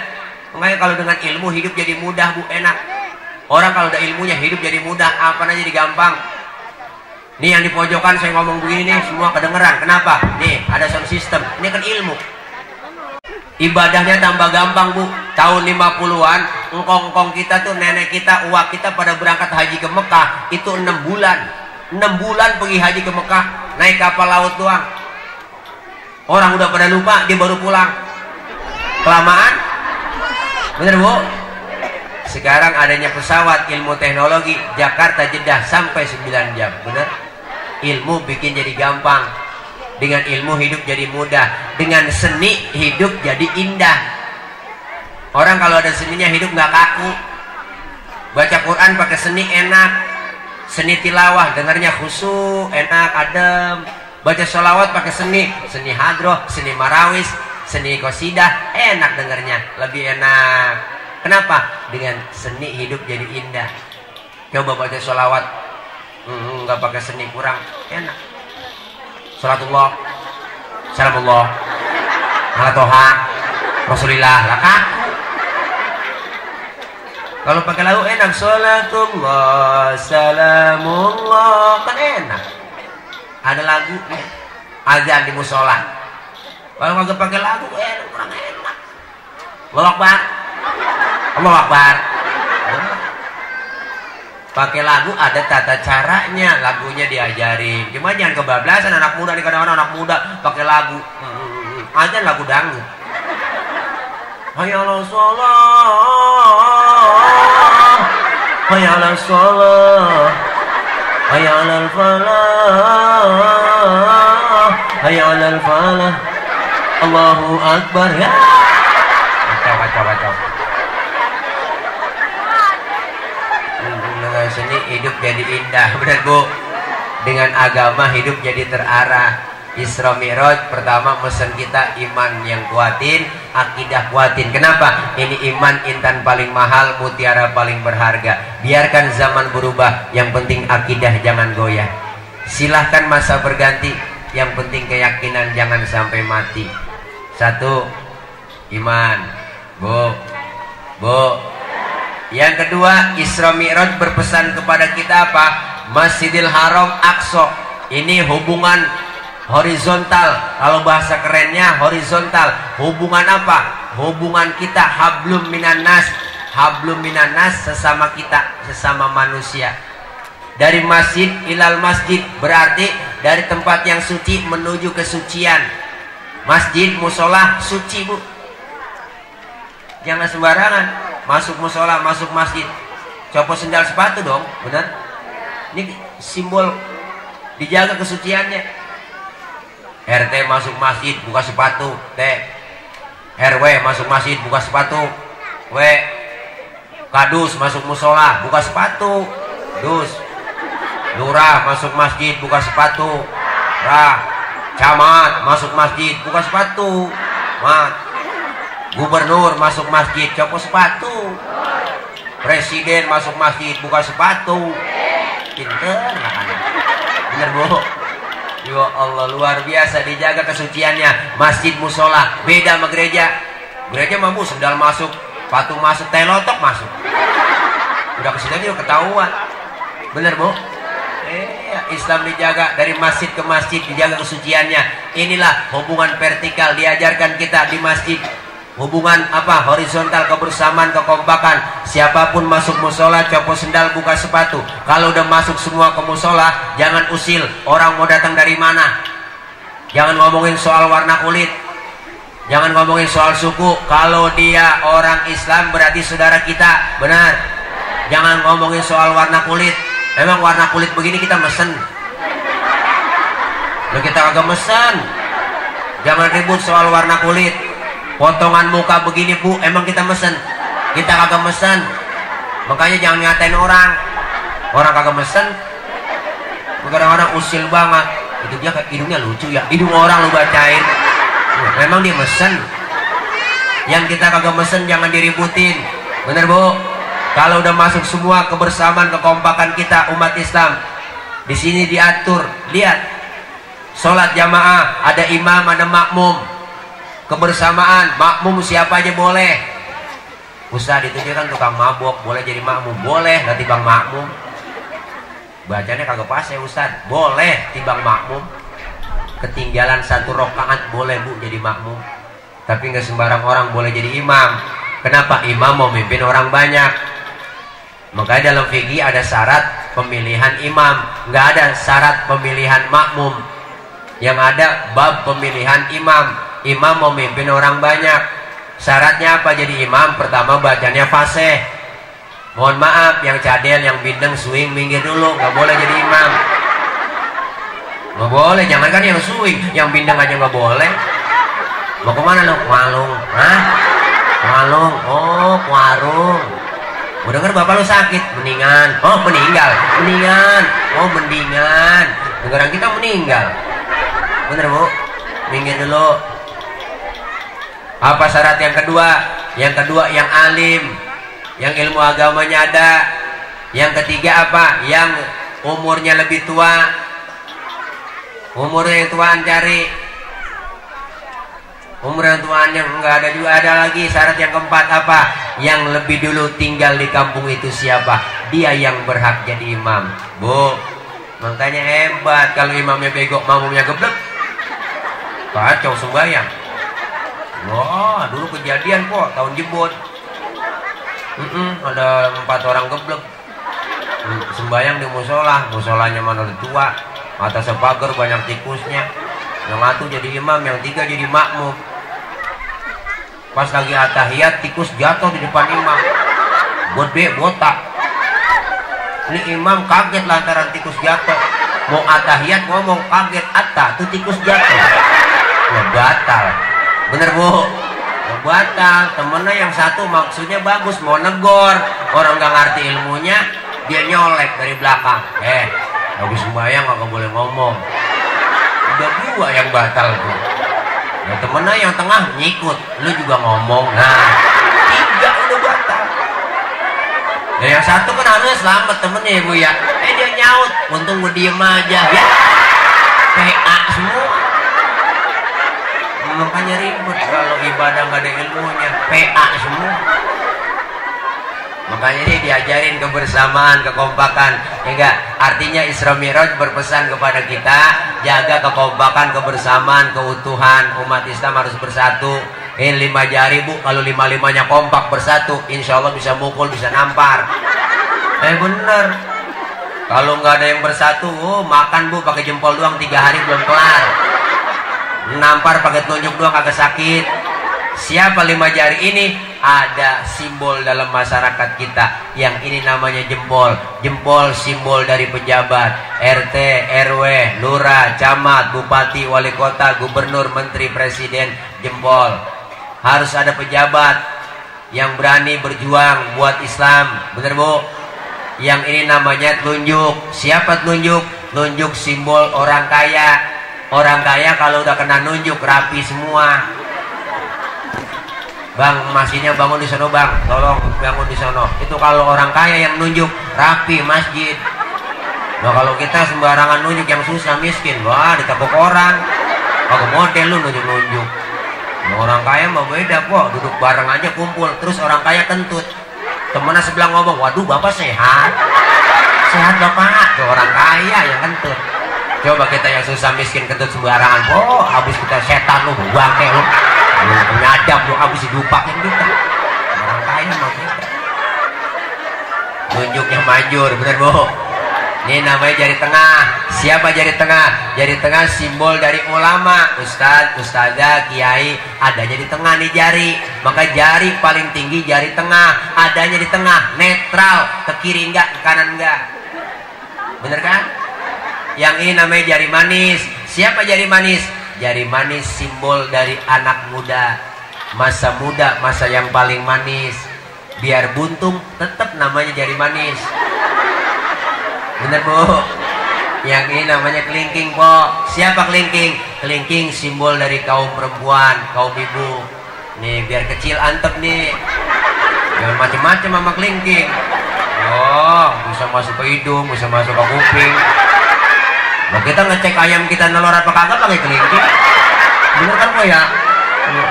Makanya kalau dengan ilmu hidup jadi mudah bu, enak. Orang kalau udah ilmunya hidup jadi mudah, apa aja jadi gampang. Nih yang di pojokan saya ngomong begini nih semua kedengeran. Kenapa? Nih ada sound system. Ini kan ilmu. Ibadahnya tambah gampang bu. Tahun 50-an engkong-engkong kita tuh, nenek kita, uak kita pada berangkat haji ke Mekah. Itu 6 bulan. 6 bulan pergi haji ke Mekah. Naik kapal laut doang. Orang udah pada lupa, dia baru pulang. Kelamaan? Bener bu? Sekarang adanya pesawat, ilmu teknologi, Jakarta Jeddah sampai 9 jam. Bener? Ilmu bikin jadi gampang. Dengan ilmu hidup jadi mudah. Dengan seni hidup jadi indah. Orang kalau ada seninya hidup nggak kaku. Baca Quran pakai seni enak. Seni tilawah dengarnya khusyuk, enak, adem. Baca sholawat pakai seni. Seni hadroh, seni marawis, seni qasidah, enak dengarnya, lebih enak. Kenapa? Dengan seni hidup jadi indah. Coba baca sholawat nggak pakai seni, kurang enak. Salatullah, salamullah, ala toha, rasulillah, laka. Kalau pakai lagu enak, salatullah, salamullah, kan enak. Ada lagu, azan di musola. Kalau nggak pakai lagu, kurang enak. Allahu Akbar, Allahu Akbar. Pakai lagu ada tata caranya, lagunya diajarin. Cuma jangan kebablasan anak muda nih, kadang-kadang anak muda pakai lagu. Azan lagu dangdut. Hayya 'alas shalah, hayya 'alas shalah, hayya 'alal falah, hayya 'alal falah. Allahu Akbar ya. Kacau. Dengan seni hidup jadi indah, benar bu. Dengan agama hidup jadi terarah. Isra Mi'raj pertama mesen kita iman yang kuatin, akidah kuatin. Kenapa? Ini iman intan paling mahal, mutiara paling berharga. Biarkan zaman berubah, yang penting akidah jangan goyah. Silahkan masa berganti, yang penting keyakinan jangan sampai mati. Satu, iman. Bu. Yang kedua, Isra Mi'raj berpesan kepada kita apa? Masjidil Haram, Aqsa. Ini hubungan horizontal. Kalau bahasa kerennya horizontal. Hubungan apa? Hubungan kita hablum minan nas. Hablum minan nas, sesama kita, sesama manusia. Dari masjid ilal masjid, berarti dari tempat yang suci menuju kesucian. Masjid, musola, suci bu. Jangan sembarangan masuk musola, masuk masjid copot sendal sepatu dong, benar? Ini simbol dijaga kesuciannya. RT masuk masjid buka sepatu, T. RW masuk masjid buka sepatu, W. Kadus masuk musola buka sepatu, Dus. Lurah masuk masjid buka sepatu, Rah. Camat masuk masjid buka sepatu, Mat. Gubernur masuk masjid copot sepatu. Presiden masuk masjid buka sepatu. Pinter lah kan. Bener bu? Ya Allah, luar biasa dijaga kesuciannya. Masjid musola beda sama gereja. Gereja mah bu sendal masuk, sepatu masuk, telotok masuk. Udah ke situ juga ketahuan. Bener bu? Islam dijaga dari masjid ke masjid, dijaga kesuciannya. Inilah hubungan vertikal diajarkan kita di masjid. Hubungan apa? Horizontal, kebersamaan, kekompakan. Siapapun masuk musola copot sendal buka sepatu. Kalau udah masuk semua ke musola, jangan usil orang mau datang dari mana. Jangan ngomongin soal warna kulit, jangan ngomongin soal suku. Kalau dia orang Islam berarti saudara kita, benar. Jangan ngomongin soal warna kulit. Emang warna kulit begini kita mesen? Loh, kita kagak mesen. Jangan ribut soal warna kulit. Potongan muka begini bu, emang kita mesen? Kita kagak mesen. Makanya jangan ngatain orang. Orang kagak mesen. Kadang-kadang usil banget. Itu dia hidungnya lucu ya. Hidung orang lu bacain. Memang dia mesen. Yang kita kagak mesen jangan diributin. Bener bu? Kalau udah masuk semua kebersamaan, kekompakan kita umat Islam. Di sini diatur. Lihat. Sholat jamaah, ada imam, ada makmum. Kebersamaan, makmum siapa aja boleh. Ustaz itu dia kan tukang mabok, boleh jadi makmum? Boleh, nanti bang makmum. bacanya kagak pas ya Ustad. Boleh timbang makmum, ketinggalan 1 rakaat boleh Bu jadi makmum, tapi nggak sembarang orang boleh jadi imam. Kenapa? Imam mau mimpin orang banyak. Makanya dalam fikih ada syarat pemilihan imam, nggak ada syarat pemilihan makmum. Yang ada bab pemilihan imam. Imam mau mimpin orang banyak. Syaratnya apa jadi imam? Pertama bacanya fasih. Mohon maaf, yang cadel, yang bindeng, swing, minggir dulu, nggak boleh jadi imam. Nggak boleh, jangankan yang swing, yang bindeng aja nggak boleh. Mau kemana lu? Walung, hah? Walung, oh warung. Mau denger bapak lu sakit, mendingan. Oh meninggal, mendingan. Oh mendingan. Negara kita meninggal. Bener Bu? Minggir dulu. Apa syarat yang kedua? Yang kedua yang alim, yang ilmu agamanya ada. Yang ketiga apa? Yang umurnya lebih tua. Umurnya yang tuaan cari. Umur yang tuanya enggak ada juga. Ada lagi syarat yang keempat apa? Yang lebih dulu tinggal di kampung itu siapa? Dia yang berhak jadi imam. Bu, makanya hebat kalau imamnya bego, makmumnya geblek, kacau sembahyang. Wah, dulu kejadian kok tahun jebot. Ada 4 orang geblek sembahyang di musola. Musolanya mana udah tua, atas pagar banyak tikusnya. Yang 1 jadi imam, yang 3 jadi makmum. Pas lagi atahiyat, tikus jatuh di depan imam. Botak. Ini imam kaget lantaran tikus jatuh. Mau atahiyat ngomong kaget, tuh tikus jatuh. Wah, batal. Bener Bu? Wah, batal. Temennya yang 1 maksudnya bagus, mau negor. Orang gak ngerti ilmunya, dia nyolek dari belakang. Habis sembahyang gak boleh ngomong. Udah 2 yang batal tuh. Ya temennya yang tengah nyikut, lu juga ngomong. Nah 3 udah batal. Ya yang 1 kan harusnya selamat temennya ya Bu ya. Dia nyaut, untung gue diem aja ya. PA semua. Makanya ribut kalau ibadah gak ada ilmunya, PA semua. Makanya ini diajarin kebersamaan, kekompakan. Ya enggak? Artinya Isra Mi'raj berpesan kepada kita, jaga kekompakan, kebersamaan, keutuhan. Umat Islam harus bersatu. Ini 5 jari Bu, kalau 5-5-nya kompak bersatu, insya Allah bisa mukul, bisa nampar. Bener. Kalau nggak ada yang bersatu, makan Bu pakai jempol doang 3 hari belum kelar. Nampar pakai telunjuk doang kagak sakit. Siapa 5 jari ini? Ada simbol dalam masyarakat kita. Yang ini namanya jempol. Jempol simbol dari pejabat, RT, RW, lurah, camat, bupati, wali kota, gubernur, menteri, presiden. Jempol. Harus ada pejabat yang berani berjuang buat Islam. Bener Bu? Yang ini namanya telunjuk. Siapa telunjuk? Telunjuk simbol orang kaya. Orang kaya kalau udah kena nunjuk rapi semua. Bang, masjidnya bangun di sono Bang, tolong bangun di sono. Itu kalau orang kaya yang nunjuk rapi masjid. Nah kalau kita sembarangan nunjuk yang susah miskin, wah ditepuk orang. Kalau model lu nunjuk-nunjuk. Nah, orang kaya mah beda kok, duduk bareng aja kumpul. Terus orang kaya kentut. Temennya sebelah ngomong, waduh bapak sehat. Sehat bapak, tuh orang kaya yang kentut. Coba kita yang susah miskin kentut sembarangan, habis kita setan lu, bangke lu. Penyadap lu habis didupakin kita. Orang kaya mah kita. Nunjuknya manjur, bener Bu? Ini namanya jari tengah. Siapa jari tengah? Jari tengah simbol dari ulama, ustadz, ustazah, kiai. Adanya di tengah nih jari. Maka jari paling tinggi jari tengah. Adanya di tengah, netral. Ke kiri enggak, ke kanan enggak. Bener kan? Yang ini namanya jari manis. Siapa jari manis? Jari manis simbol dari anak muda. Masa muda, masa yang paling manis. Biar buntung, tetap namanya jari manis. Bener Bu? Yang ini namanya kelingking Po. Siapa kelingking? Kelingking simbol dari kaum perempuan, kaum ibu. Nih biar kecil antep nih. Jangan macem-macem sama kelingking. Bisa masuk ke hidung, bisa masuk ke kuping. Nah kita ngecek ayam kita nelor apa kagak pakai kelingking. Bener kan Po ya?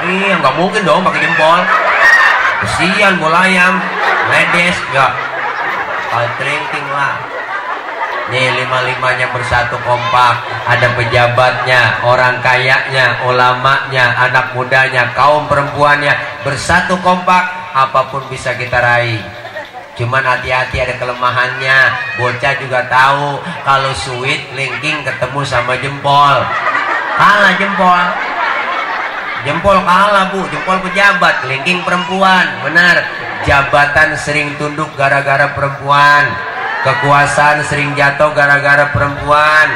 Iya nggak mungkin dong pakai jempol. Kesian bola ayam, ledes ya. Pakai kelingking lah. Nih, lima-limanya bersatu kompak. Ada pejabatnya, orang kayanya, ulamanya, anak mudanya, kaum perempuannya, bersatu kompak, apapun bisa kita raih. Cuman hati-hati, ada kelemahannya. Bocah juga tahu kalau sweet linking ketemu sama jempol, kalah jempol. Jempol kalah, Bu. Jempol pejabat, linking perempuan. Benar. Jabatan sering tunduk gara-gara perempuan. Kekuasaan sering jatuh gara-gara perempuan.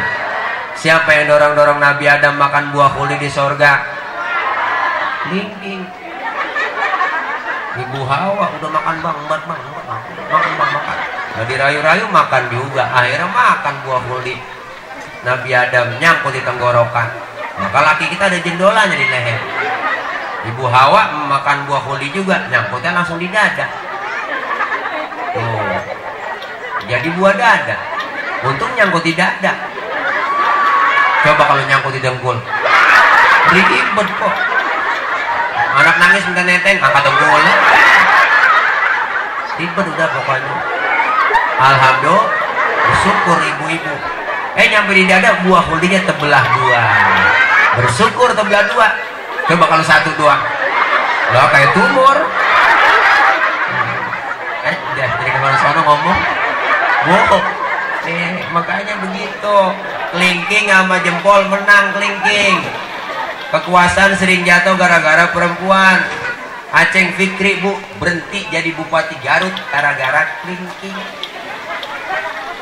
Siapa yang dorong-dorong Nabi Adam makan buah huli di sorga? Linking. Ibu Hawa udah makan bang, makan. Nah, dirayu-rayu makan juga. Akhirnya makan buah huli. Nabi Adam nyangkut di tenggorokan. Maka laki kita ada jendolanya di leher. Ibu Hawa makan buah huli juga, nyangkutnya langsung di dada. Oh, jadi buah dada. Untung nyangkut di dada. Coba kalau nyangkut di dengkul, ribet kok. Anak nangis minta neteng, angkat dengkulnya. Ribet udah pokoknya. Alhamdulillah, bersyukur ibu-ibu. Nyampe di dada, buah hulinya terbelah dua. Bersyukur terbelah dua. Coba kalau satu doang, loh kayak tumor. Udah dari kemana-mana ngomong. Wow, makanya begitu. Kelingking sama jempol menang kelingking. Kekuasaan sering jatuh gara-gara perempuan. Aceng Fikri, Bu, berhenti jadi Bupati Garut gara-gara kelingking.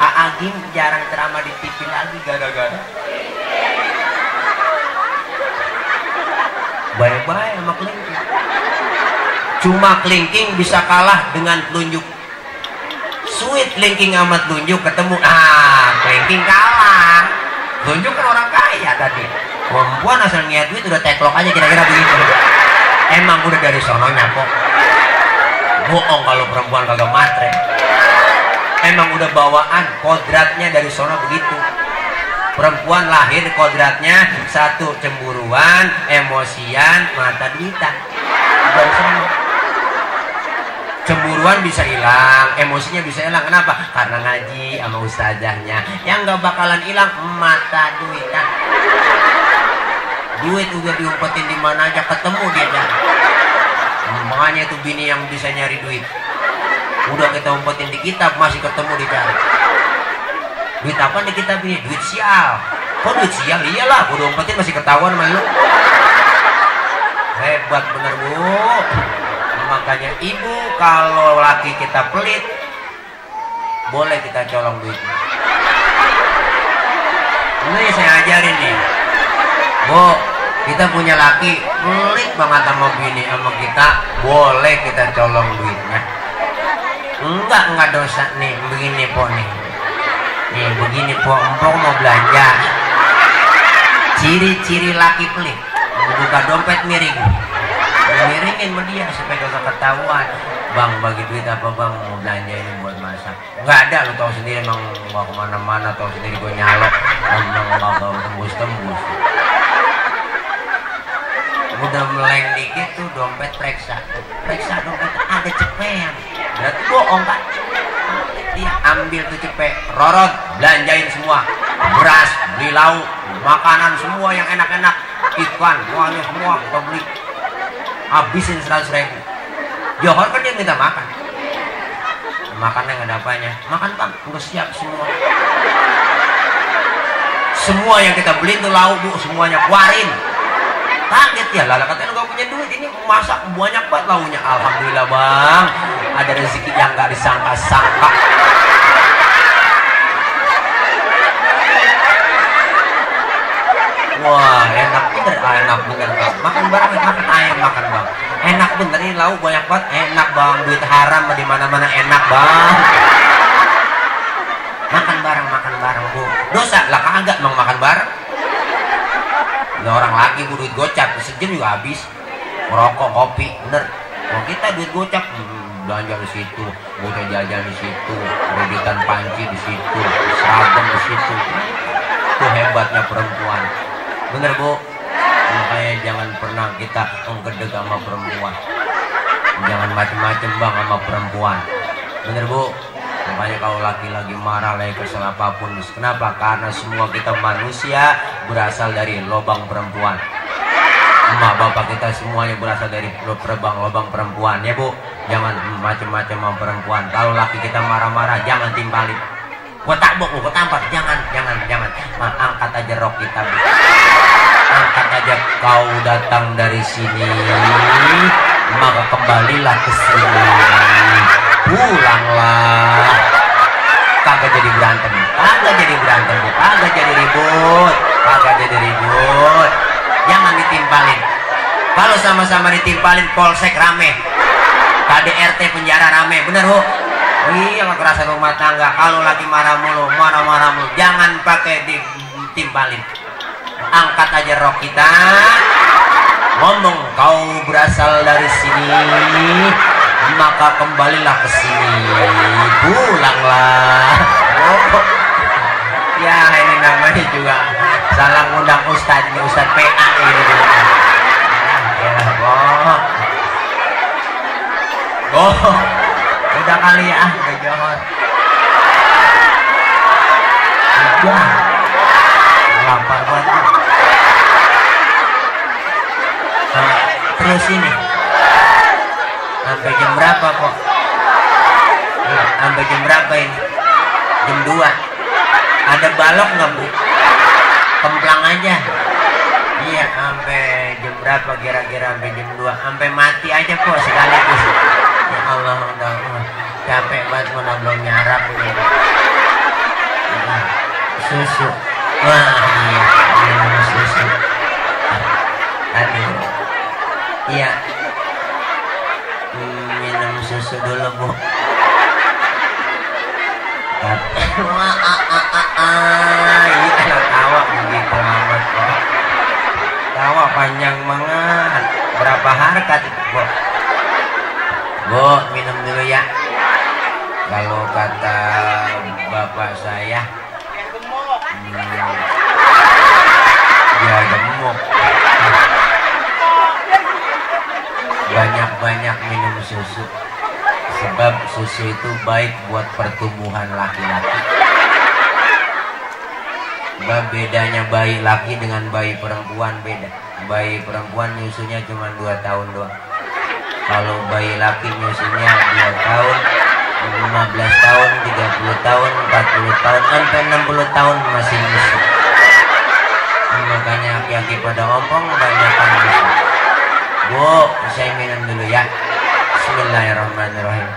Aagim jarang ceramah di TV lagi gara-gara. Bye-bye sama kelingking. Cuma kelingking bisa kalah dengan telunjuk. Sweet kelingking sama telunjuk ketemu, kelingking kalah. Telunjuk kan orang kaya tadi. Perempuan asal niat duit udah teklok aja kira-kira begitu. Emang udah dari sononya kok. Bohong kalau perempuan kagak matre. Emang udah bawaan, kodratnya dari sono begitu. Perempuan lahir kodratnya satu, cemburuan, emosian, mata duitan. Dari sana. Cemburuan bisa hilang, emosinya bisa hilang. Kenapa? Karena ngaji sama ustazahnya. Yang gak bakalan hilang mata duitan. Duit udah diumpetin di mana aja ketemu dia dah. Makanya itu bini yang bisa nyari duit. Udah kita umpetin di kitab masih ketemu dicari. Duit apa nih kita bini? Duit sial. Kok duit sial? Iyalah, udah umpetin masih ketahuan sama lu. Hebat bener, Bu. Makanya ibu kalau laki kita pelit, boleh kita colong duitnya. Ini saya ajarin nih, Bu. Kita punya laki pelit banget sama bini sama kita, boleh kita colong duitnya. Enggak dosa nih. Begini po nih. Nih begini po, empok mau belanja. Ciri-ciri laki pelit, buka dompet miring. Miringin sama dia supaya gak ketahuan. Bang, bagi duit apa bang, mau belanja ini buat masak. Nggak ada, lu tahu sendiri emang gak kemana-mana, tahu sendiri gue nyalok, emang gak tembus-tembus. Udah meleng dikit tuh dompet periksa dompet ada cepean, berarti bohong kan. Dia ambil tuh cepet, rorot, belanjain semua, beras, beli lauk, makanan semua yang enak-enak, ikan, semuanya semua kita beli. Habisin 100.000. Johor kan dia minta makan. Makannya nggak ada apanya. Makan bang, udah siap semua. Semua yang kita beli itu lauk, Bu, semuanya keluarin. Kaget ya, lala katanya nggak punya duit, ini masak banyak banget lauknya. Alhamdulillah bang, ada rezeki yang nggak disangka-sangka. Wah, enak bener bang. Makan bareng, makan ayam, makan bang. Enak bener, ini lauk banyak banget. Enak bang, duit haram di mana-mana enak bang. Makan bareng, Bu. Dosa lah kagak mau makan bareng. Nah, orang laki Bu duit gocap sejam juga habis. Merokok, kopi, bener. Kalau kita duit gocap, belanja di situ, bocah jajan di situ, kreditan panci di situ, seragam di situ. Itu hebatnya perempuan. Bener Bu, makanya jangan pernah kita menggedeg sama perempuan. Jangan macem-macem bang sama perempuan. Bener Bu, Makanya kalau laki-laki marah lagi kesel apapun, kenapa? Karena semua kita manusia berasal dari lubang perempuan. Emak bapak kita semuanya berasal dari lubang perempuan, ya Bu. Jangan macam-macam sama perempuan. Kalau laki kita marah-marah, jangan timpalin. Gua tabok, gua tampar, jangan. Angkat aja rok kita, Bu. Angkat aja. Kau datang dari sini, maka kembalilah ke sini. Pulanglah. Kagak jadi berantem, Bu. Kagak jadi ribut. Jangan ditimpalin. Kalau sama-sama ditimpalin, polsek rame, KDRT penjara rame, bener Bu? Iya, kekerasan rumah tangga. Kalau lagi marah mulu, jangan pakai ditimpalin. Angkat aja rok kita, ngomong kau berasal dari sini, maka kembalilah ke sini. Pulanglah. Oh. Ya, ini namanya juga salah ngundang Ustadz, ini Ustadz PA ini. Ya, udah kali ya, udah johor. Udah. Lapar banget. Terus ini. Sampai jam berapa kok? Sampai jam berapa ini? Jam 2. Ada balok nggak Bu? Kemplang aja. Iya, sampai jam berapa kira-kira? Sampai jam 2. Sampai mati aja kok sekaligus. Ya Allah, udah capek banget, mana belum nyarap ini. Susu. Wah, iya, minum susu. Aduh. Iya. Minum susu dulu, Bu. Iya, tawa begitu amat kok. Tawa panjang banget. Berapa harkat itu, Bu? Bu, minum dulu ya. Kalau kata bapak saya, ya gemuk. Banyak-banyak minum susu. Sebab susu itu baik buat pertumbuhan laki-laki. Sebab bedanya bayi laki dengan bayi perempuan beda. Bayi perempuan nyusunya cuma 2 tahun doang. Kalau bayi laki nyusunya 2 tahun, 15 tahun, 30 tahun, 40 tahun, sampai 60 tahun masih nyusu. Makanya aki-aki pada ompong kebanyakan nyusu. Bu, saya minum dulu ya. Bismillahirrahmanirrahim.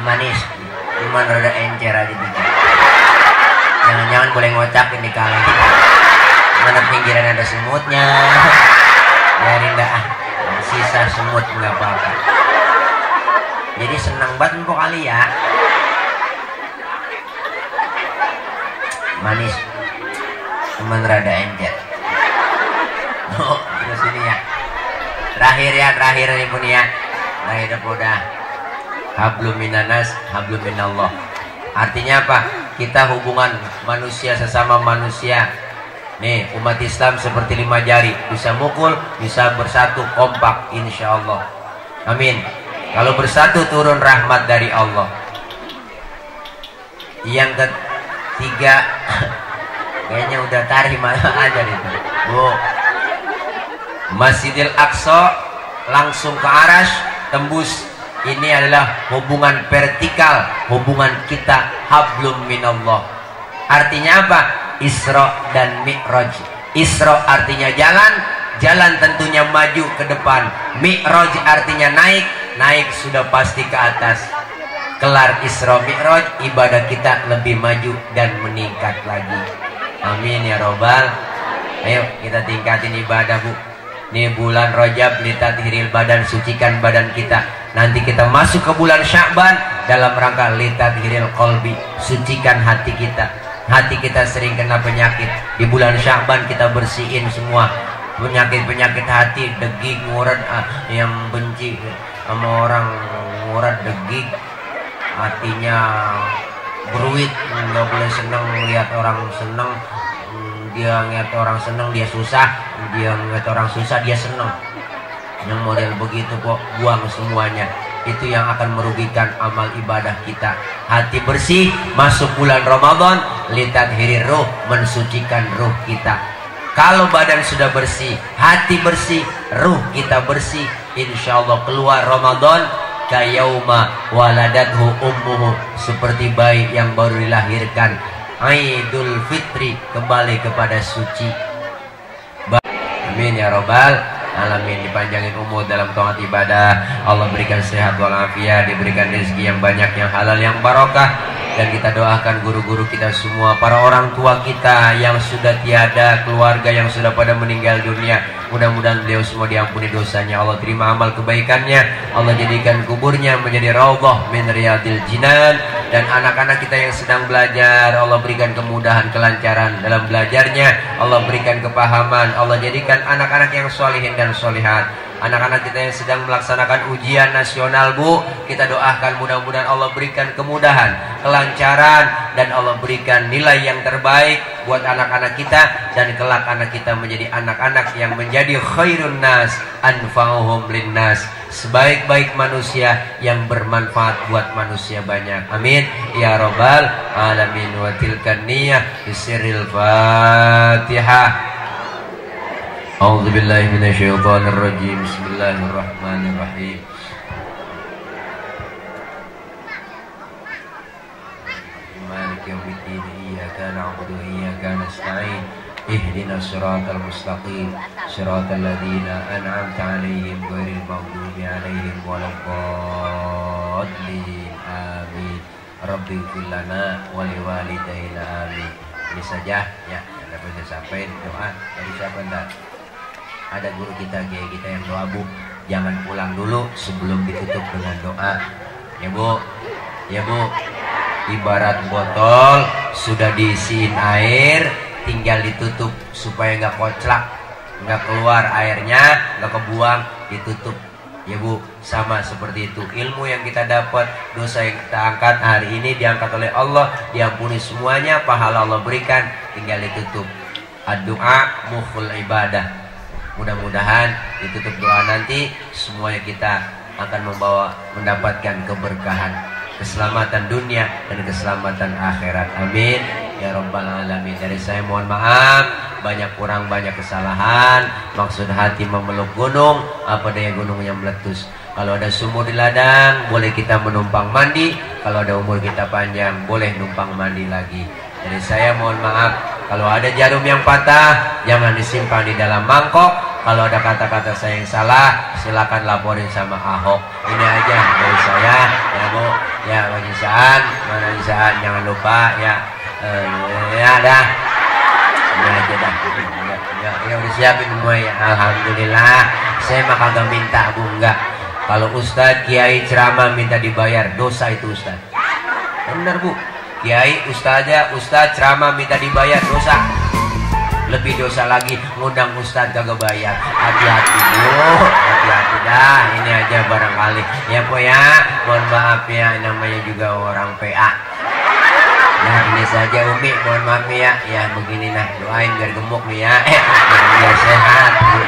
Manis, cuman rada encer aja dikit. Jangan-jangan boleh ngocakin di kaleng. Mana pinggiran ada semutnya. Biarin dah, sisa semut nggak apa-apa. Jadi senang banget empuk kali ya. Manis, cuman rada encer. Oh, terus ini ya. Terakhir nih pun ya. Terakhir udah. Hablum minanas, hablum minallah. Artinya apa? Kita hubungan manusia sesama manusia. Nih, umat Islam seperti 5 jari, bisa mukul, bisa bersatu kompak, insya Allah. Amin. Kalau bersatu turun rahmat dari Allah. Yang ketiga, kayaknya udah tarik mana aja itu. Bu, Masjidil Aqsa langsung ke Arash, tembus. Ini adalah hubungan vertikal, hubungan kita hablum minallah. Artinya apa? Isra dan Mi'raj. Isra artinya jalan, jalan tentunya maju ke depan. Mi'raj artinya naik, naik sudah pasti ke atas. Kelar Isra Mi'raj, ibadah kita lebih maju dan meningkat lagi. Amin ya robbal. Ayo kita tingkatin ibadah, Bu. Ini bulan Rajab, litadhiril badan, sucikan badan kita. Nanti kita masuk ke bulan Sya'ban dalam rangka litadhiril qalbi, sucikan hati kita. Hati kita sering kena penyakit. Di bulan Sya'ban kita bersihin semua penyakit-penyakit hati, degik, ngurad, yang benci sama orang, ngurad, degik, hatinya beruit, nggak boleh seneng lihat orang seneng. Dia ngeliat orang seneng dia susah, dia ngeliat orang susah dia seneng. Yang model begitu kok, buang semuanya. itu yang akan merugikan amal ibadah kita. Hati bersih masuk bulan Ramadan, litadhiri ruh, mensucikan ruh kita. Kalau badan sudah bersih, hati bersih, ruh kita bersih, insya Allah keluar Ramadan kayauma waladathu ummuhu, seperti bayi yang baru dilahirkan. Idul Fitri, kembali kepada suci. Amin ya robbal alamin. Dipanjangin umur dalam taat ibadah, Allah berikan sehat walafiat, diberikan rezeki yang banyak, yang halal, yang barokah. Dan kita doakan guru-guru kita semua, para orang tua kita yang sudah tiada, keluarga yang sudah pada meninggal dunia, mudah-mudahan beliau semua diampuni dosanya, Allah terima amal kebaikannya, Allah jadikan kuburnya menjadi raudhah min riyadil jinan. Dan anak-anak kita yang sedang belajar, Allah berikan kemudahan, kelancaran dalam belajarnya, Allah berikan kepahaman, Allah jadikan anak-anak yang sholihin dan sholihat. Anak-anak kita yang sedang melaksanakan ujian nasional, Bu, kita doakan mudah-mudahan Allah berikan kemudahan, kelancaran, dan Allah berikan nilai yang terbaik buat anak-anak kita, dan kelak anak kita menjadi anak-anak yang menjadi khairun nas anfa'uhum linnas, sebaik-baik manusia yang bermanfaat buat manusia banyak. Amin ya robbal alamin. Wa tilkan niyah bisirril Fatihah. A'udzu billahi minasyaitonir rajim. Bismillahirrahmanirrahim. Maliki yaumiddin. Iyyaka na'budu wa iyyaka nasta'in. Ihdinas siratal mustaqim. Siratal ladzina an'amta 'alaihim ghairil maghdubi 'alaihim waladdallin. Amin. Rabbighfir lana wa liwalidayna. Amin. Ini saja ya, yang dapat saya sampaikan. Doa dari siapa enggak? Ada guru kita, kiai kita yang doa, Bu, jangan pulang dulu sebelum ditutup dengan doa. Ya Bu, ya Bu. Ibarat botol sudah diisiin air, tinggal ditutup supaya nggak koclak, nggak keluar airnya, nggak kebuang, ditutup. Ya Bu, sama seperti itu. Ilmu yang kita dapat, dosa yang kita angkat hari ini diangkat oleh Allah, diampuni semuanya, pahala Allah berikan, tinggal ditutup. Ad-du'a mukhul ibadah. Mudah-mudahan ditutup doa nanti semuanya kita akan mendapatkan keberkahan, keselamatan dunia dan keselamatan akhirat. Amin ya rabbal alamin. Dari saya mohon maaf, banyak kurang, banyak kesalahan. Maksud hati memeluk gunung, apa daya gunung yang meletus. Kalau ada sumur di ladang, boleh kita menumpang mandi. Kalau ada umur kita panjang, boleh numpang mandi lagi. Jadi saya mohon maaf, kalau ada jarum yang patah, jangan disimpan di dalam mangkok. Kalau ada kata-kata saya yang salah, silakan laporin sama Ahok. Ini aja dari saya, ya Bu. Ya Haji Saan, mana Haji Saan, jangan lupa ya. Ya dah. Ini aja dah. Ya udah siapin semua ya. Alhamdulillah. Saya mah kagak minta, Bu, enggak. Kalau Ustadz, Kiai ceramah minta dibayar, dosa itu Ustadz. Benar Bu. Kiai, Ustadz ceramah minta dibayar, dosa. Lebih dosa lagi ngundang Ustadz kagak bayar. Hati-hati Bu, hati-hati dah. Ini aja barangkali. Ya Po ya, mohon maaf ya, namanya juga orang PA. Nah ini saja Umi, mohon maaf ya. Ya begini nah, doain biar gemuk nih ya. Biar sehat Bu.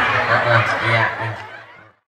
Ya.